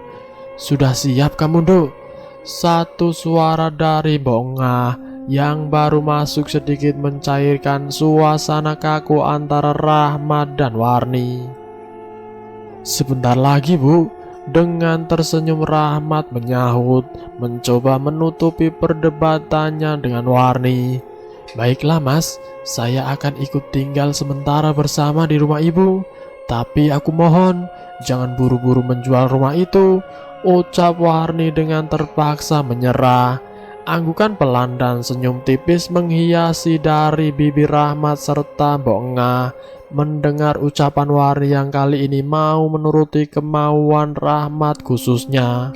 S2: Sudah siap kamu, Duk? Satu suara dari Bongah yang baru masuk sedikit mencairkan suasana kaku antara Rahmat dan Warni. Sebentar lagi, Bu. Dengan tersenyum Rahmat menyahut, mencoba menutupi perdebatannya dengan Warni. Baiklah mas, saya akan ikut tinggal sementara bersama di rumah ibu. Tapi aku mohon, jangan buru-buru menjual rumah itu, ucap Warni dengan terpaksa menyerah. Anggukan pelan dan senyum tipis menghiasi dari bibir Rahmat serta Bongah. Mendengar ucapan Warni yang kali ini mau menuruti kemauan Rahmat khususnya.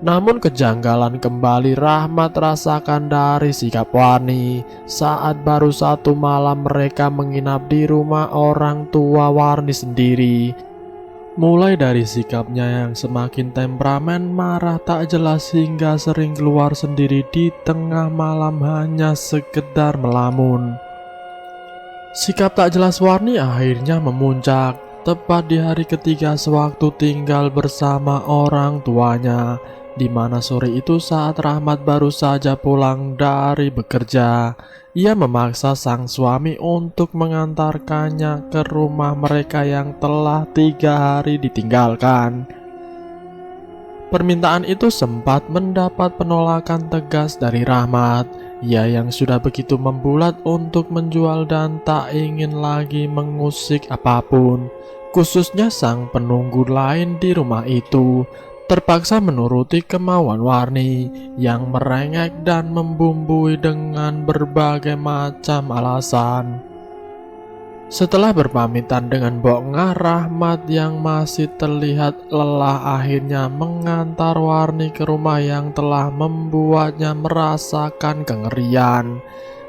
S2: Namun kejanggalan kembali Rahmat rasakan dari sikap Warni saat baru satu malam mereka menginap di rumah orang tua Warni sendiri. Mulai dari sikapnya yang semakin temperamen, marah tak jelas hingga sering keluar sendiri di tengah malam hanya sekedar melamun. Sikap tak jelas Warni akhirnya memuncak tepat di hari ketiga sewaktu tinggal bersama orang tuanya, di mana sore itu saat Rahmat baru saja pulang dari bekerja. Ia memaksa sang suami untuk mengantarkannya ke rumah mereka yang telah 3 hari ditinggalkan. Permintaan itu sempat mendapat penolakan tegas dari Rahmat. Ia yang sudah begitu membulat untuk menjual dan tak ingin lagi mengusik apapun, khususnya sang penunggu lain di rumah itu, terpaksa menuruti kemauan Warni yang merengek dan membumbui dengan berbagai macam alasan. Setelah berpamitan dengan Bongah, Rahmat yang masih terlihat lelah akhirnya mengantar Warni ke rumah yang telah membuatnya merasakan kengerian.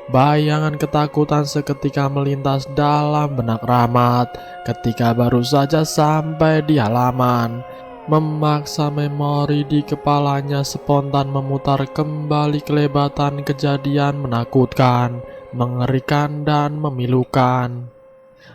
S2: Bayangan ketakutan seketika melintas dalam benak Rahmat ketika baru saja sampai di halaman. Memaksa memori di kepalanya spontan memutar kembali kelebatan kejadian menakutkan, mengerikan dan memilukan.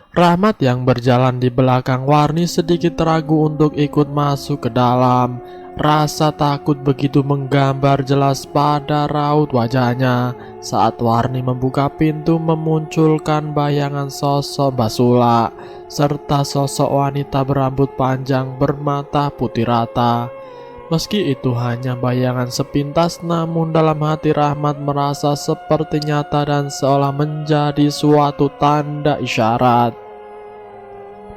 S2: Rahmat yang berjalan di belakang Warni sedikit ragu untuk ikut masuk ke dalam. Rasa takut begitu menggambar jelas pada raut wajahnya saat Warni membuka pintu memunculkan bayangan sosok Mbah Sula serta sosok wanita berambut panjang bermata putih rata. Meski itu hanya bayangan sepintas, namun dalam hati Rahmat merasa seperti nyata dan seolah menjadi suatu tanda isyarat.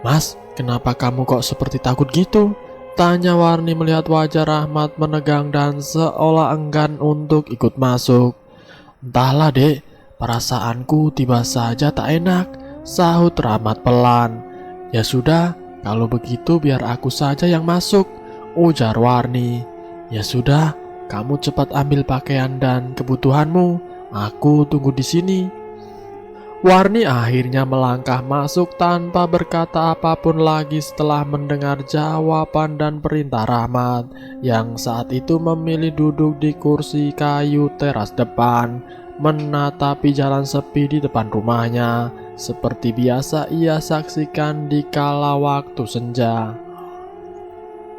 S2: "Mas, kenapa kamu kok seperti takut gitu?" tanya Warni melihat wajah Rahmat menegang dan seolah enggan untuk ikut masuk. "Entahlah dek, perasaanku tiba saja tak enak," sahut Rahmat pelan. "Ya sudah, kalau begitu biar aku saja yang masuk," ujar Warni. "Ya sudah, kamu cepat ambil pakaian dan kebutuhanmu. Aku tunggu di sini." Warni akhirnya melangkah masuk tanpa berkata apapun lagi setelah mendengar jawaban dan perintah Rahmat yang saat itu memilih duduk di kursi kayu teras depan, menatapi jalan sepi di depan rumahnya seperti biasa ia saksikan di kala waktu senja.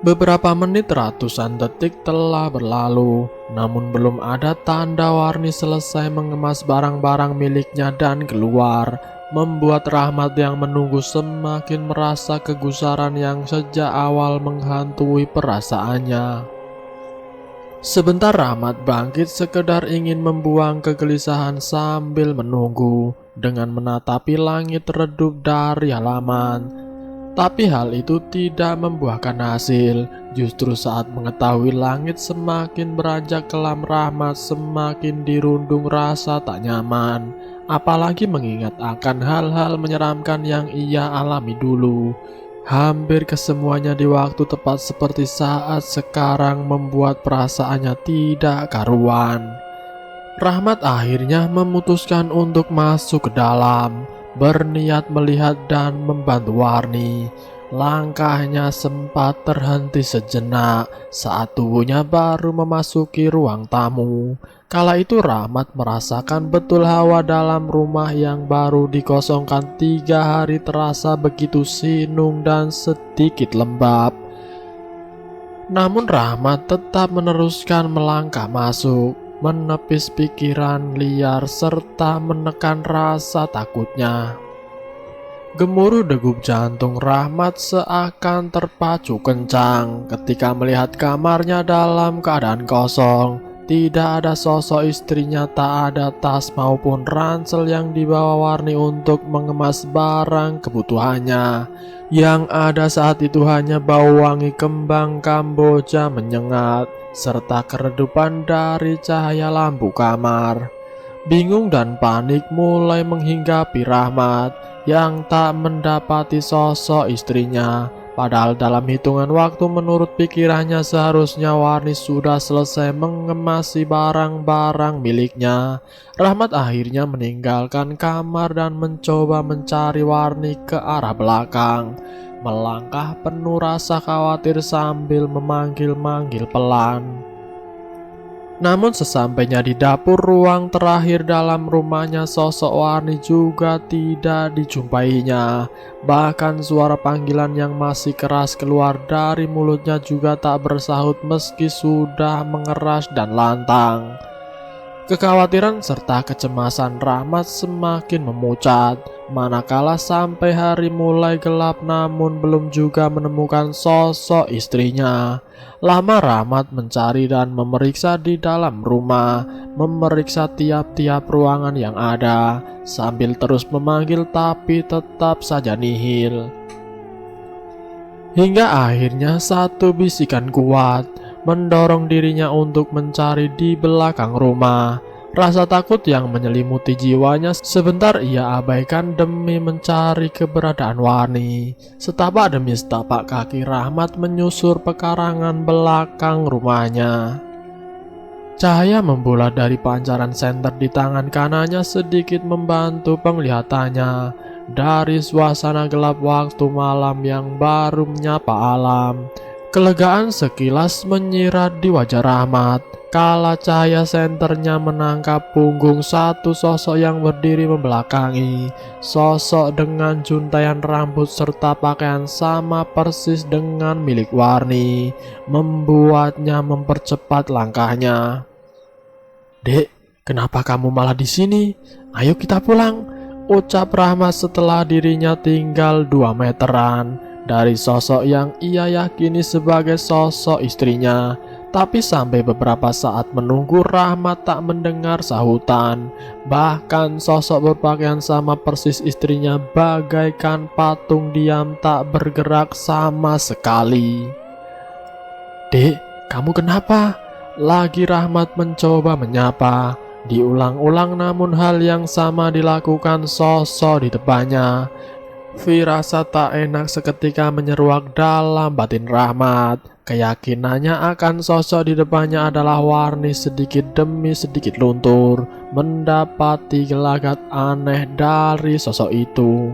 S2: Beberapa menit ratusan detik telah berlalu, namun belum ada tanda Warni selesai mengemas barang-barang miliknya dan keluar, membuat Rahmat yang menunggu semakin merasa kegusaran yang sejak awal menghantui perasaannya. Sebentar Rahmat bangkit sekedar ingin membuang kegelisahan sambil menunggu dengan menatapi langit redup dari halaman. Tapi hal itu tidak membuahkan hasil. Justru saat mengetahui langit semakin beranjak kelam, Rahmat semakin dirundung rasa tak nyaman. Apalagi mengingat akan hal-hal menyeramkan yang ia alami dulu. Hampir kesemuanya di waktu tepat seperti saat sekarang membuat perasaannya tidak karuan. Rahmat akhirnya memutuskan untuk masuk ke dalam, berniat melihat dan membantu Warni. Langkahnya sempat terhenti sejenak saat tubuhnya baru memasuki ruang tamu. Kala itu Rahmat merasakan betul hawa dalam rumah yang baru dikosongkan 3 hari terasa begitu sinung dan sedikit lembab. Namun Rahmat tetap meneruskan melangkah masuk, menepis pikiran liar serta menekan rasa takutnya. Gemuruh degup jantung Rahmat seakan terpacu kencang ketika melihat kamarnya dalam keadaan kosong. Tidak ada sosok istrinya, tak ada tas maupun ransel yang dibawa Warni untuk mengemas barang kebutuhannya. Yang ada saat itu hanya bau wangi kembang Kamboja menyengat serta keredupan dari cahaya lampu kamar. Bingung dan panik mulai menghinggapi Rahmat yang tak mendapati sosok istrinya. Padahal dalam hitungan waktu menurut pikirannya seharusnya Warni sudah selesai mengemasi barang-barang miliknya. Rahmat akhirnya meninggalkan kamar dan mencoba mencari Warni ke arah belakang. Melangkah penuh rasa khawatir sambil memanggil-manggil pelan. Namun sesampainya di dapur ruang terakhir dalam rumahnya, sosok Warni juga tidak dijumpainya. Bahkan suara panggilan yang masih keras keluar dari mulutnya juga tak bersahut meski sudah mengeras dan lantang. Kekhawatiran serta kecemasan Rahmat semakin memucat, manakala sampai hari mulai gelap namun belum juga menemukan sosok istrinya. Lama Rahmat mencari dan memeriksa di dalam rumah, memeriksa tiap-tiap ruangan yang ada, sambil terus memanggil tapi tetap saja nihil. Hingga akhirnya satu bisikan kuat mendorong dirinya untuk mencari di belakang rumah. Rasa takut yang menyelimuti jiwanya sebentar ia abaikan demi mencari keberadaan Warni. Setapak demi setapak kaki Rahmat menyusur pekarangan belakang rumahnya. Cahaya membulat dari pancaran senter di tangan kanannya sedikit membantu penglihatannya dari suasana gelap waktu malam yang baru menyapa alam. Kelegaan sekilas menyirat di wajah Rahmat kala cahaya senternya menangkap punggung satu sosok yang berdiri membelakangi. Sosok dengan juntaian rambut serta pakaian sama persis dengan milik Warni, membuatnya mempercepat langkahnya. "Dek, kenapa kamu malah di sini? Ayo kita pulang," ucap Rahmat setelah dirinya tinggal 2 meteran. dari sosok yang ia yakini sebagai sosok istrinya. Tapi sampai beberapa saat menunggu, Rahmat tak mendengar sahutan. Bahkan sosok berpakaian sama persis istrinya bagaikan patung diam tak bergerak sama sekali. "Dek, kamu kenapa?" Lagi Rahmat mencoba menyapa. Diulang-ulang namun hal yang sama dilakukan sosok di depannya. Firasat tak enak seketika menyeruak dalam batin Rahmat. Keyakinannya akan sosok di depannya adalah Warni sedikit demi sedikit luntur, mendapati gelagat aneh dari sosok itu.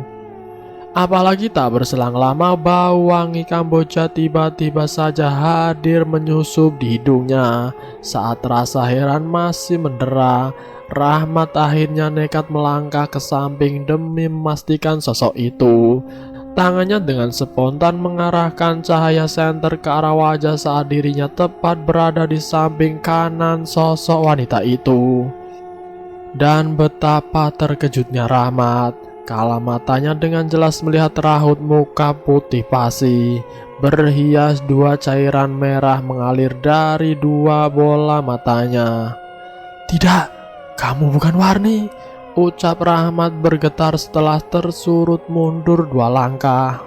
S2: Apalagi tak berselang lama bau wangi Kamboja tiba-tiba saja hadir menyusup di hidungnya. Saat rasa heran masih mendera, Rahmat akhirnya nekat melangkah ke samping demi memastikan sosok itu. Tangannya dengan spontan mengarahkan cahaya senter ke arah wajah saat dirinya tepat berada di samping kanan sosok wanita itu. Dan betapa terkejutnya Rahmat kala matanya dengan jelas melihat raut muka putih pasi, berhias dua cairan merah mengalir dari dua bola matanya. "Tidak, kamu bukan Warni," ucap Rahmat bergetar setelah tersurut mundur 2 langkah.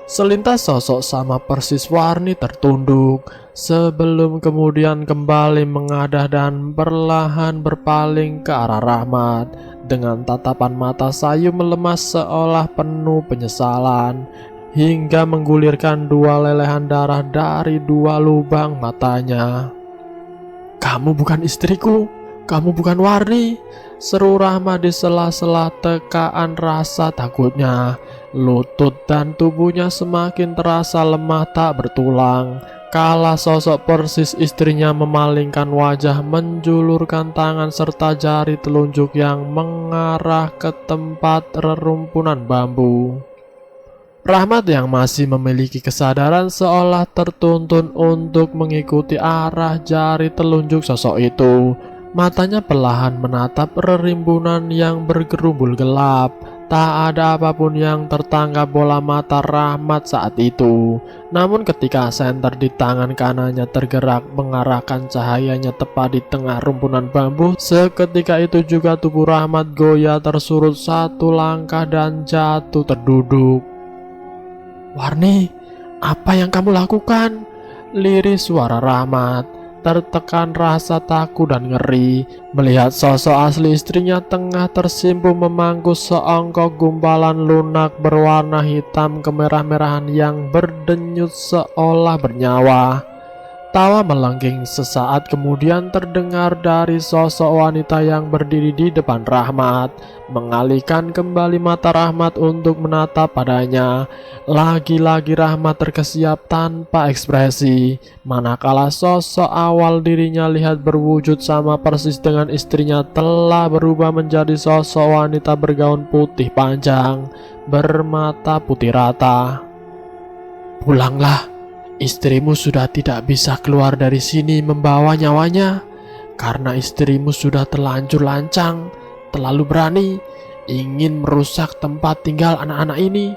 S2: Selintas sosok sama persis Warni tertunduk, sebelum kemudian kembali mengadah dan perlahan berpaling ke arah Rahmat dengan tatapan mata sayu melemas seolah penuh penyesalan, hingga menggulirkan 2 lelehan darah dari 2 lubang matanya. "Kamu bukan istriku, kamu bukan Warni," seru Rahmat di sela-sela tekaan rasa takutnya. Lutut dan tubuhnya semakin terasa lemah tak bertulang kala sosok persis istrinya memalingkan wajah, menjulurkan tangan serta jari telunjuk yang mengarah ke tempat rerumpunan bambu. Rahmat yang masih memiliki kesadaran seolah tertuntun untuk mengikuti arah jari telunjuk sosok itu. Matanya perlahan menatap rerimbunan yang bergerumbul gelap. Tak ada apapun yang tertangkap bola mata Rahmat saat itu. Namun ketika senter di tangan kanannya tergerak mengarahkan cahayanya tepat di tengah rumpunan bambu, seketika itu juga tubuh Rahmat goyah tersurut 1 langkah dan jatuh terduduk. "Warni, apa yang kamu lakukan?" Lirih suara Rahmat. Tertekan rasa takut dan ngeri melihat sosok asli istrinya tengah tersimpul memangku seongkok gumpalan lunak berwarna hitam kemerah-merahan yang berdenyut seolah bernyawa. Tawa melengking sesaat kemudian terdengar dari sosok wanita yang berdiri di depan Rahmat, mengalihkan kembali mata Rahmat untuk menatap padanya. Lagi-lagi Rahmat terkesiap tanpa ekspresi, manakala sosok awal dirinya lihat berwujud sama persis dengan istrinya telah berubah menjadi sosok wanita bergaun putih panjang, bermata putih rata. "Pulanglah. Istrimu sudah tidak bisa keluar dari sini membawa nyawanya, karena istrimu sudah terlanjur lancang, terlalu berani, ingin merusak tempat tinggal anak-anak ini."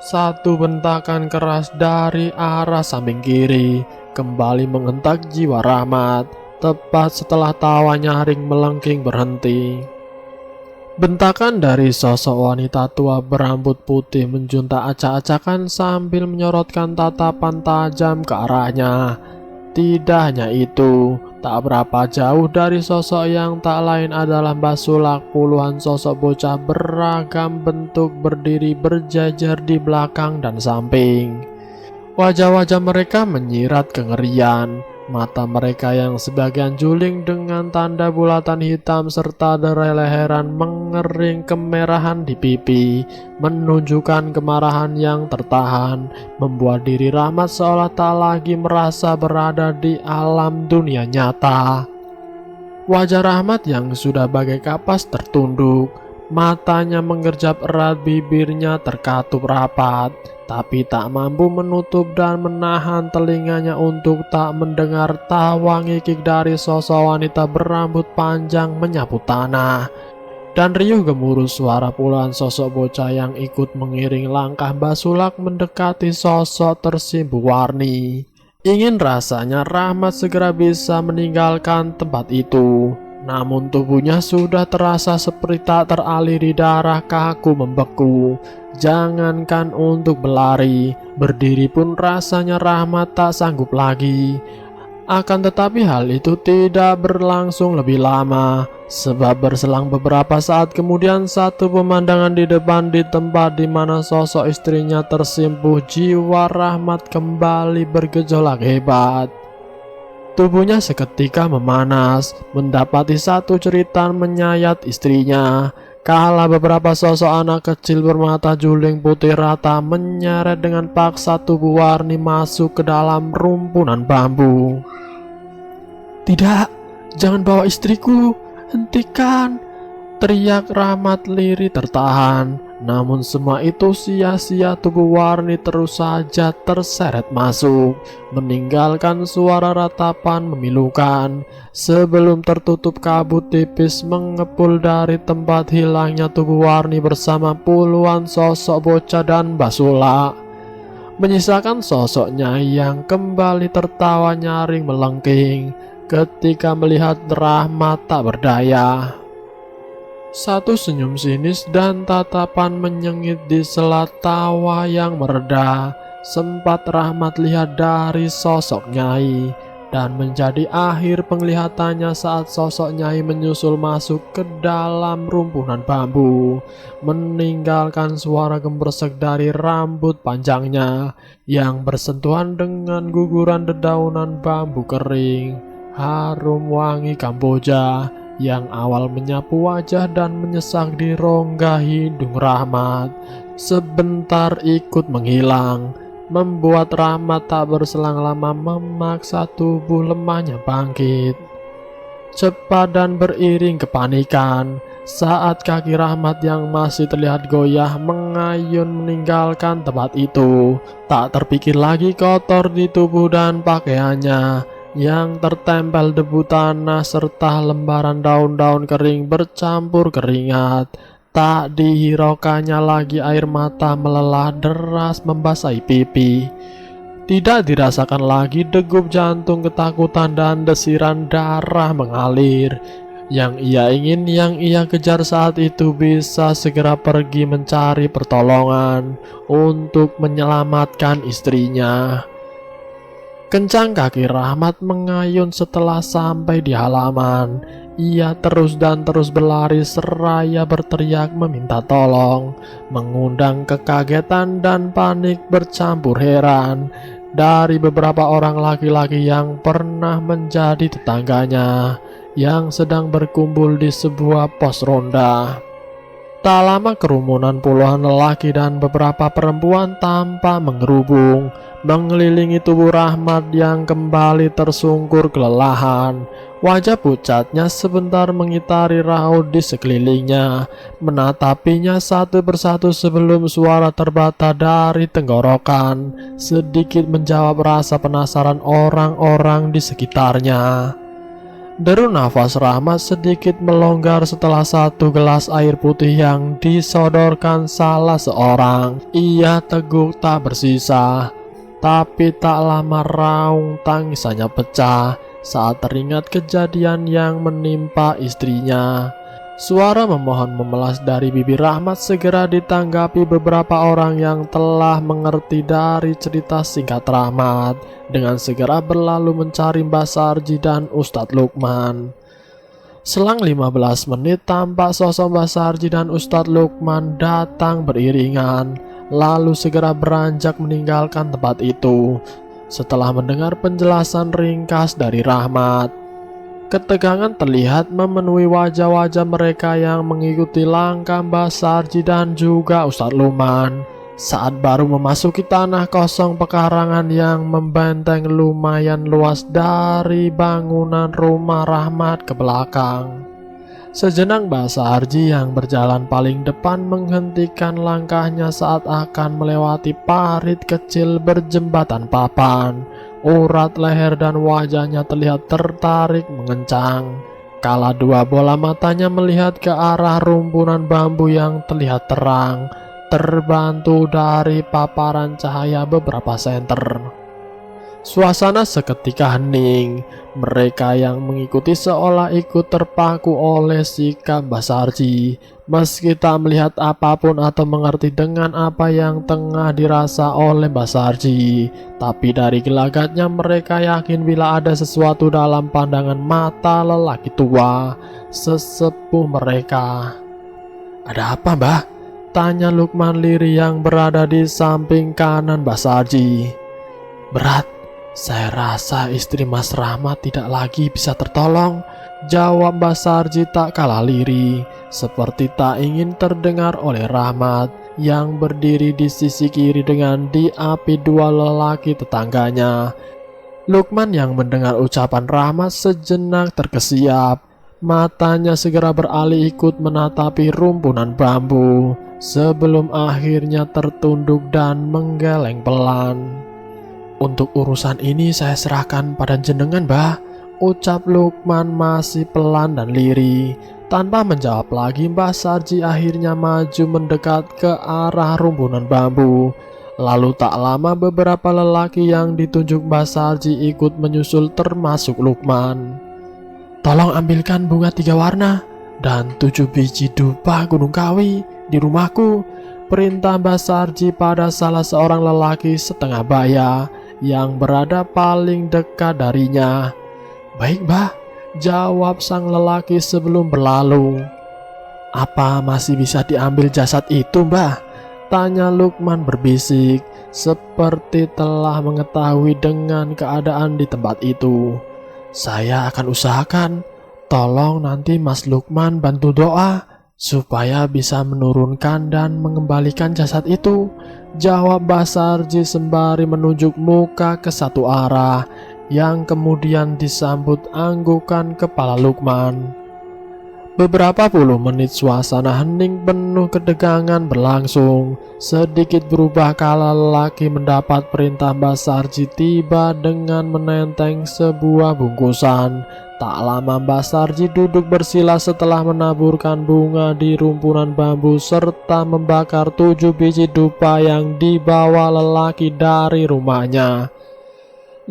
S2: Satu bentakan keras dari arah samping kiri kembali menghentak jiwa Rahmat, tepat setelah tawa nyaring melengking berhenti. Bentakan dari sosok wanita tua berambut putih menjunta acak-acakan sambil menyorotkan tatapan tajam ke arahnya. Tidak hanya itu, tak berapa jauh dari sosok yang tak lain adalah Mbah Sulak, puluhan sosok bocah beragam bentuk berdiri berjajar di belakang dan samping. Wajah-wajah mereka menyirat kengerian. Mata mereka yang sebagian juling dengan tanda bulatan hitam serta derai leheran mengering kemerahan di pipi, menunjukkan kemarahan yang tertahan, membuat diri Rahmat seolah tak lagi merasa berada di alam dunia nyata. Wajah Rahmat yang sudah bagai kapas tertunduk, matanya mengerjap erat, bibirnya terkatup rapat, tapi tak mampu menutup dan menahan telinganya untuk tak mendengar tawa ngikik dari sosok wanita berambut panjang menyapu tanah. Dan riuh gemuruh suara puluhan sosok bocah yang ikut mengiring langkah Mbah Sulak mendekati sosok tersimbuh warni. Ingin rasanya Rahmat segera bisa meninggalkan tempat itu. Namun tubuhnya sudah terasa seperti tak teraliri darah, kaku membeku. Jangankan untuk berlari, berdiri pun rasanya Rahmat tak sanggup lagi. Akan tetapi hal itu tidak berlangsung lebih lama, sebab berselang beberapa saat kemudian satu pemandangan di depan di tempat di mana sosok istrinya tersimpuh, jiwa Rahmat kembali bergejolak hebat. Tubuhnya seketika memanas, mendapati satu jeritan menyayat istrinya. Kala beberapa sosok anak kecil bermata juling putih rata menyeret dengan paksa tubuh Warni masuk ke dalam rumpunan bambu. "Tidak, jangan bawa istriku, hentikan!" teriak Rahmat lirih tertahan. Namun semua itu sia-sia, tubuh Warni terus saja terseret masuk, meninggalkan suara ratapan memilukan. Sebelum tertutup kabut tipis mengepul dari tempat hilangnya tubuh Warni bersama puluhan sosok bocah dan Mbah Sulak, menyisakan sosoknya yang kembali tertawa nyaring melengking ketika melihat Rahmat tak berdaya. Satu senyum sinis dan tatapan menyengit di sela tawa yang mereda sempat Rahmat lihat dari sosok Nyai, dan menjadi akhir penglihatannya saat sosok Nyai menyusul masuk ke dalam rumpunan bambu, meninggalkan suara gembersek dari rambut panjangnya yang bersentuhan dengan guguran dedaunan bambu kering. Harum wangi Kamboja yang awal menyapu wajah dan menyesak di rongga hidung Rahmat sebentar ikut menghilang, membuat Rahmat tak berselang lama memaksa tubuh lemahnya bangkit. Cepat dan beriring kepanikan saat kaki Rahmat yang masih terlihat goyah mengayun meninggalkan tempat itu. Tak terpikir lagi kotor di tubuh dan pakaiannya yang tertempel debu tanah serta lembaran daun-daun kering bercampur keringat. Tak dihiraukannya lagi air mata melelah deras membasahi pipi. Tidak dirasakan lagi degup jantung ketakutan dan desiran darah mengalir. Yang ia ingin, yang ia kejar saat itu bisa segera pergi mencari pertolongan untuk menyelamatkan istrinya. Kencang kaki Rahmat mengayun setelah sampai di halaman. Ia terus dan terus berlari seraya berteriak meminta tolong, mengundang kekagetan dan panik bercampur heran dari beberapa orang laki-laki yang pernah menjadi tetangganya yang sedang berkumpul di sebuah pos ronda. Tak lama kerumunan puluhan lelaki dan beberapa perempuan tampak mengerubung, mengelilingi tubuh Rahmat yang kembali tersungkur kelelahan. Wajah pucatnya sebentar mengitari raut di sekelilingnya, menatapinya satu persatu sebelum suara terbata dari tenggorokan sedikit menjawab rasa penasaran orang-orang di sekitarnya. Deru nafas Rahmat sedikit melonggar setelah satu gelas air putih yang disodorkan salah seorang. Ia teguk tak bersisa, tapi tak lama raung tangisannya pecah saat teringat kejadian yang menimpa istrinya. Suara memohon memelas dari bibir Rahmat segera ditanggapi beberapa orang yang telah mengerti dari cerita singkat Rahmat, dengan segera berlalu mencari Mbah Sarji dan Ustadz Lukman. Selang 15 menit tampak sosok Mbah Sarji dan Ustadz Lukman datang beriringan, lalu segera beranjak meninggalkan tempat itu setelah mendengar penjelasan ringkas dari Rahmat. Ketegangan terlihat memenuhi wajah-wajah mereka yang mengikuti langkah Mbah Sarji dan juga Ustadz Lukman saat baru memasuki tanah kosong pekarangan yang membenteng lumayan luas dari bangunan rumah Rahmat ke belakang. Sejenak Mbah Sarji yang berjalan paling depan menghentikan langkahnya saat akan melewati parit kecil berjembatan papan. Urat leher dan wajahnya terlihat tertarik mengencang. Kala dua bola matanya melihat ke arah rumpunan bambu yang terlihat terang, terbantu dari paparan cahaya beberapa senter. Suasana seketika hening. Mereka yang mengikuti seolah ikut terpaku oleh sikap Mbah Sarji. Meski tak melihat apapun atau mengerti dengan apa yang tengah dirasa oleh Mbah Sarji, tapi dari gelagatnya mereka yakin bila ada sesuatu dalam pandangan mata lelaki tua, sesepuh mereka. "Ada apa, Mbah?" tanya Lukman Liri yang berada di samping kanan Mbah Sarji. "Berat. Saya rasa istri Mas Rahmat tidak lagi bisa tertolong," jawab Mbah Sarji tak kalah lirih, seperti tak ingin terdengar oleh Rahmat yang berdiri di sisi kiri dengan diapi dua lelaki tetangganya. Lukman yang mendengar ucapan Rahmat sejenak terkesiap. Matanya segera beralih ikut menatapi rumpunan bambu, sebelum akhirnya tertunduk dan menggeleng pelan. "Untuk urusan ini saya serahkan pada jenengan, Mbah," ucap Lukman masih pelan dan lirih. Tanpa menjawab lagi, Mbah Sarji akhirnya maju mendekat ke arah rumpunan bambu. Lalu tak lama beberapa lelaki yang ditunjuk Mbah Sarji ikut menyusul termasuk Lukman. "Tolong ambilkan bunga 3 warna dan 7 biji dupa Gunung Kawi di rumahku," perintah Mbah Sarji pada salah seorang lelaki setengah baya yang berada paling dekat darinya. "Baik, Mbah," jawab sang lelaki sebelum berlalu. "Apa masih bisa diambil jasad itu, Mbah?" tanya Lukman berbisik, seperti telah mengetahui dengan keadaan di tempat itu. "Saya akan usahakan. Tolong nanti Mas Lukman bantu doa supaya bisa menurunkan dan mengembalikan jasad itu," jawab Mbah Sarji sembari menunjuk muka ke satu arah, yang kemudian disambut anggukan kepala Lukman. Beberapa puluh menit suasana hening penuh ketegangan berlangsung. Sedikit berubah kala lelaki mendapat perintah Mbah Sarji tiba dengan menenteng sebuah bungkusan. Tak lama Mbah Sarji duduk bersila setelah menaburkan bunga di rumpunan bambu serta membakar 7 biji dupa yang dibawa lelaki dari rumahnya.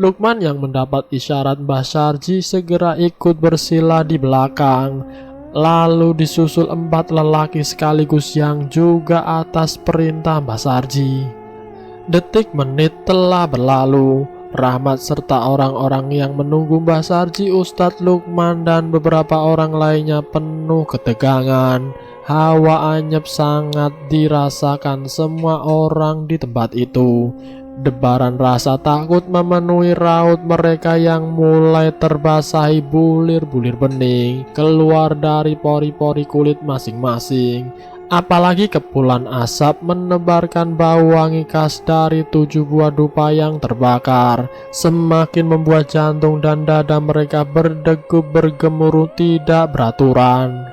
S2: Lukman yang mendapat isyarat Mbah Sarji segera ikut bersila di belakang. Lalu disusul 4 lelaki sekaligus yang juga atas perintah Mbah Sarji. Detik menit telah berlalu. Rahmat serta orang-orang yang menunggu Mbah Sarji, Ustadz Lukman dan beberapa orang lainnya penuh ketegangan. Hawa anyep sangat dirasakan semua orang di tempat itu. Debaran rasa takut memenuhi raut mereka yang mulai terbasahi bulir-bulir bening keluar dari pori-pori kulit masing-masing. Apalagi kepulan asap menebarkan bau wangi khas dari 7 buah dupa yang terbakar, semakin membuat jantung dan dada mereka berdegup bergemuruh tidak beraturan.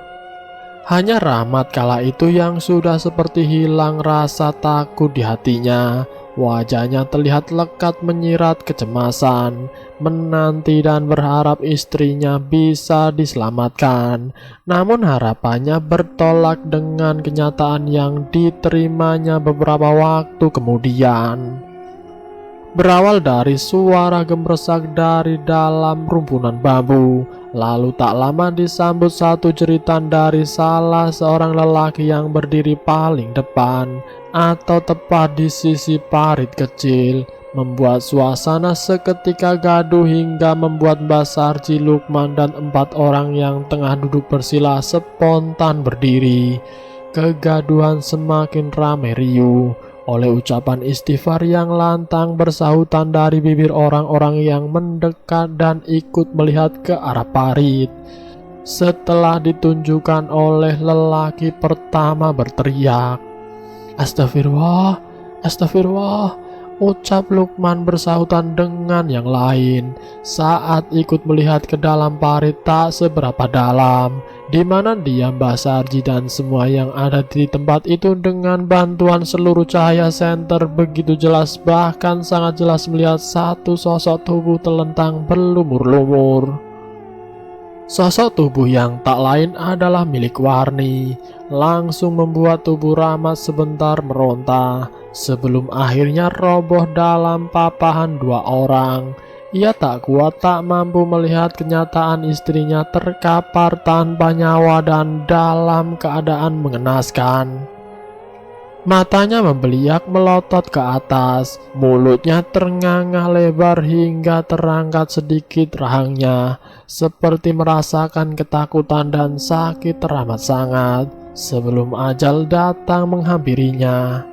S2: Hanya Rahmat kala itu yang sudah seperti hilang rasa takut di hatinya. Wajahnya terlihat lekat menyirat kecemasan, menanti dan berharap istrinya bisa diselamatkan. Namun harapannya bertolak dengan kenyataan yang diterimanya beberapa waktu kemudian. Berawal dari suara gemeresak dari dalam rumpunan bambu, lalu tak lama disambut satu jeritan dari salah seorang lelaki yang berdiri paling depan atau tepat di sisi parit kecil, membuat suasana seketika gaduh hingga membuat Mbah Sarji, Lukman dan 4 orang yang tengah duduk bersila spontan berdiri. Kegaduhan semakin ramai riuh oleh ucapan istighfar yang lantang bersahutan dari bibir orang-orang yang mendekat dan ikut melihat ke arah parit. Setelah ditunjukkan oleh lelaki pertama berteriak, "Astagfirullah, astagfirullah," ucap Lukman bersahutan dengan yang lain saat ikut melihat ke dalam parit tak seberapa dalam, di mana dia, Mbah Sarji dan semua yang ada di tempat itu dengan bantuan seluruh cahaya senter begitu jelas, bahkan sangat jelas melihat satu sosok tubuh telentang berlumur-lumur. Sosok tubuh yang tak lain adalah milik Warni langsung membuat tubuh Rahmat sebentar meronta sebelum akhirnya roboh dalam papahan dua orang. Ia tak kuat, tak mampu melihat kenyataan istrinya terkapar tanpa nyawa dan dalam keadaan mengenaskan. Matanya membeliak melotot ke atas, mulutnya ternganga lebar hingga terangkat sedikit rahangnya, seperti merasakan ketakutan dan sakit teramat sangat sebelum ajal datang menghampirinya.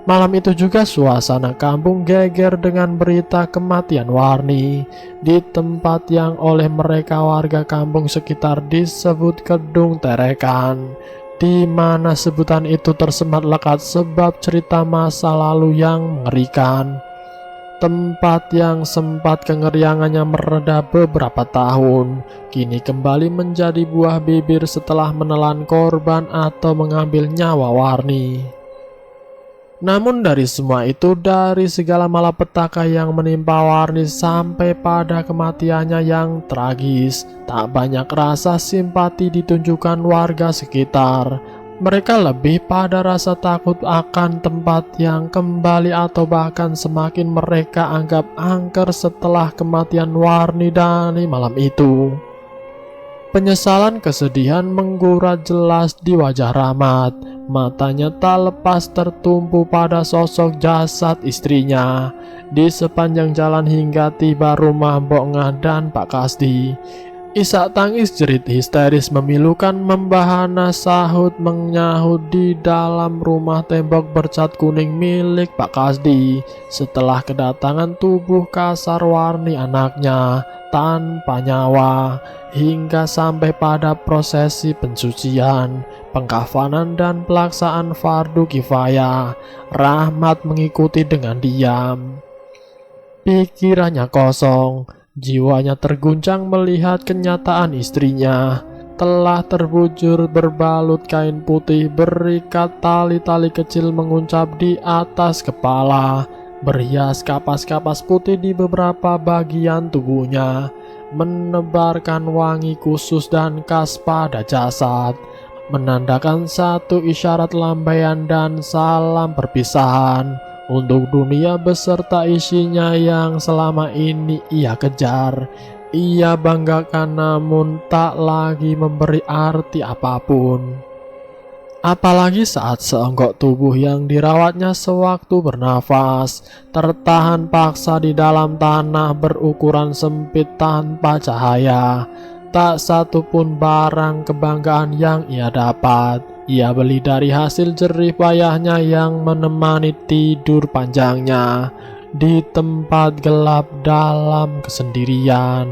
S2: Malam itu juga suasana kampung geger dengan berita kematian Warni di tempat yang oleh mereka warga kampung sekitar disebut Kedung Terekan, di mana sebutan itu tersemat lekat sebab cerita masa lalu yang mengerikan. Tempat yang sempat kengeriangannya mereda beberapa tahun, kini kembali menjadi buah bibir setelah menelan korban atau mengambil nyawa Warni. Namun dari semua itu, dari segala malapetaka yang menimpa Warni sampai pada kematiannya yang tragis, tak banyak rasa simpati ditunjukkan warga sekitar. Mereka lebih pada rasa takut akan tempat yang kembali atau bahkan semakin mereka anggap angker setelah kematian Warni dari malam itu. Penyesalan kesedihan menggurat jelas di wajah Rahmat. Matanya tak lepas tertumpu pada sosok jasad istrinya di sepanjang jalan hingga tiba rumah Mbok Ngah dan Pak Kasdi. Isak tangis jerit histeris memilukan membahana sahut menyahut di dalam rumah tembok bercat kuning milik Pak Kasdi setelah kedatangan tubuh kasar Warni anaknya tanpa nyawa, hingga sampai pada prosesi pensucian, pengkafanan dan pelaksanaan fardu kifayah. Rahmat mengikuti dengan diam. Pikirannya kosong, jiwanya terguncang melihat kenyataan istrinya telah terbujur berbalut kain putih berikat tali-tali kecil menguncap di atas kepala, berhias kapas-kapas putih di beberapa bagian tubuhnya, menebarkan wangi khusus dan khas pada jasad, menandakan satu isyarat lambaian dan salam perpisahan untuk dunia beserta isinya yang selama ini ia kejar, ia banggakan namun tak lagi memberi arti apapun. Apalagi saat seonggok tubuh yang dirawatnya sewaktu bernafas tertahan paksa di dalam tanah berukuran sempit tanpa cahaya. Tak satu pun barang kebanggaan yang ia dapat ia beli dari hasil jerih payahnya yang menemani tidur panjangnya di tempat gelap dalam kesendirian.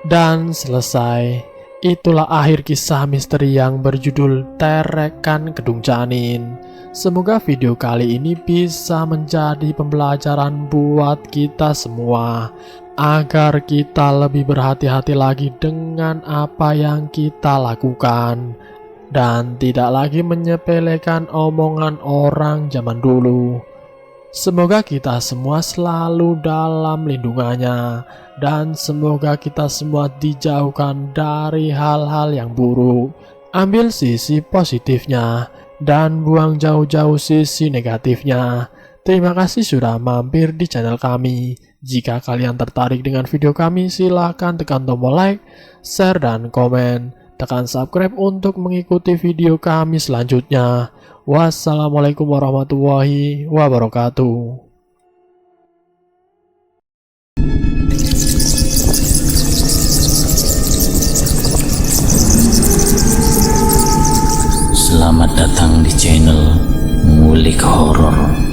S2: Dan selesai. Itulah akhir kisah misteri yang berjudul Terekan Kedung Janin. Semoga video kali ini bisa menjadi pembelajaran buat kita semua, agar kita lebih berhati-hati lagi dengan apa yang kita lakukan, dan tidak lagi menyepelekan omongan orang zaman dulu. Semoga kita semua selalu dalam lindungannya, dan semoga kita semua dijauhkan dari hal-hal yang buruk. Ambil sisi positifnya dan buang jauh-jauh sisi negatifnya. Terima kasih sudah mampir di channel kami. Jika kalian tertarik dengan video kami, silahkan tekan tombol like, share, dan komen. Tekan subscribe untuk mengikuti video kami selanjutnya. Wassalamualaikum warahmatullahi wabarakatuh.
S1: Selamat datang di channel Ngulik Horor.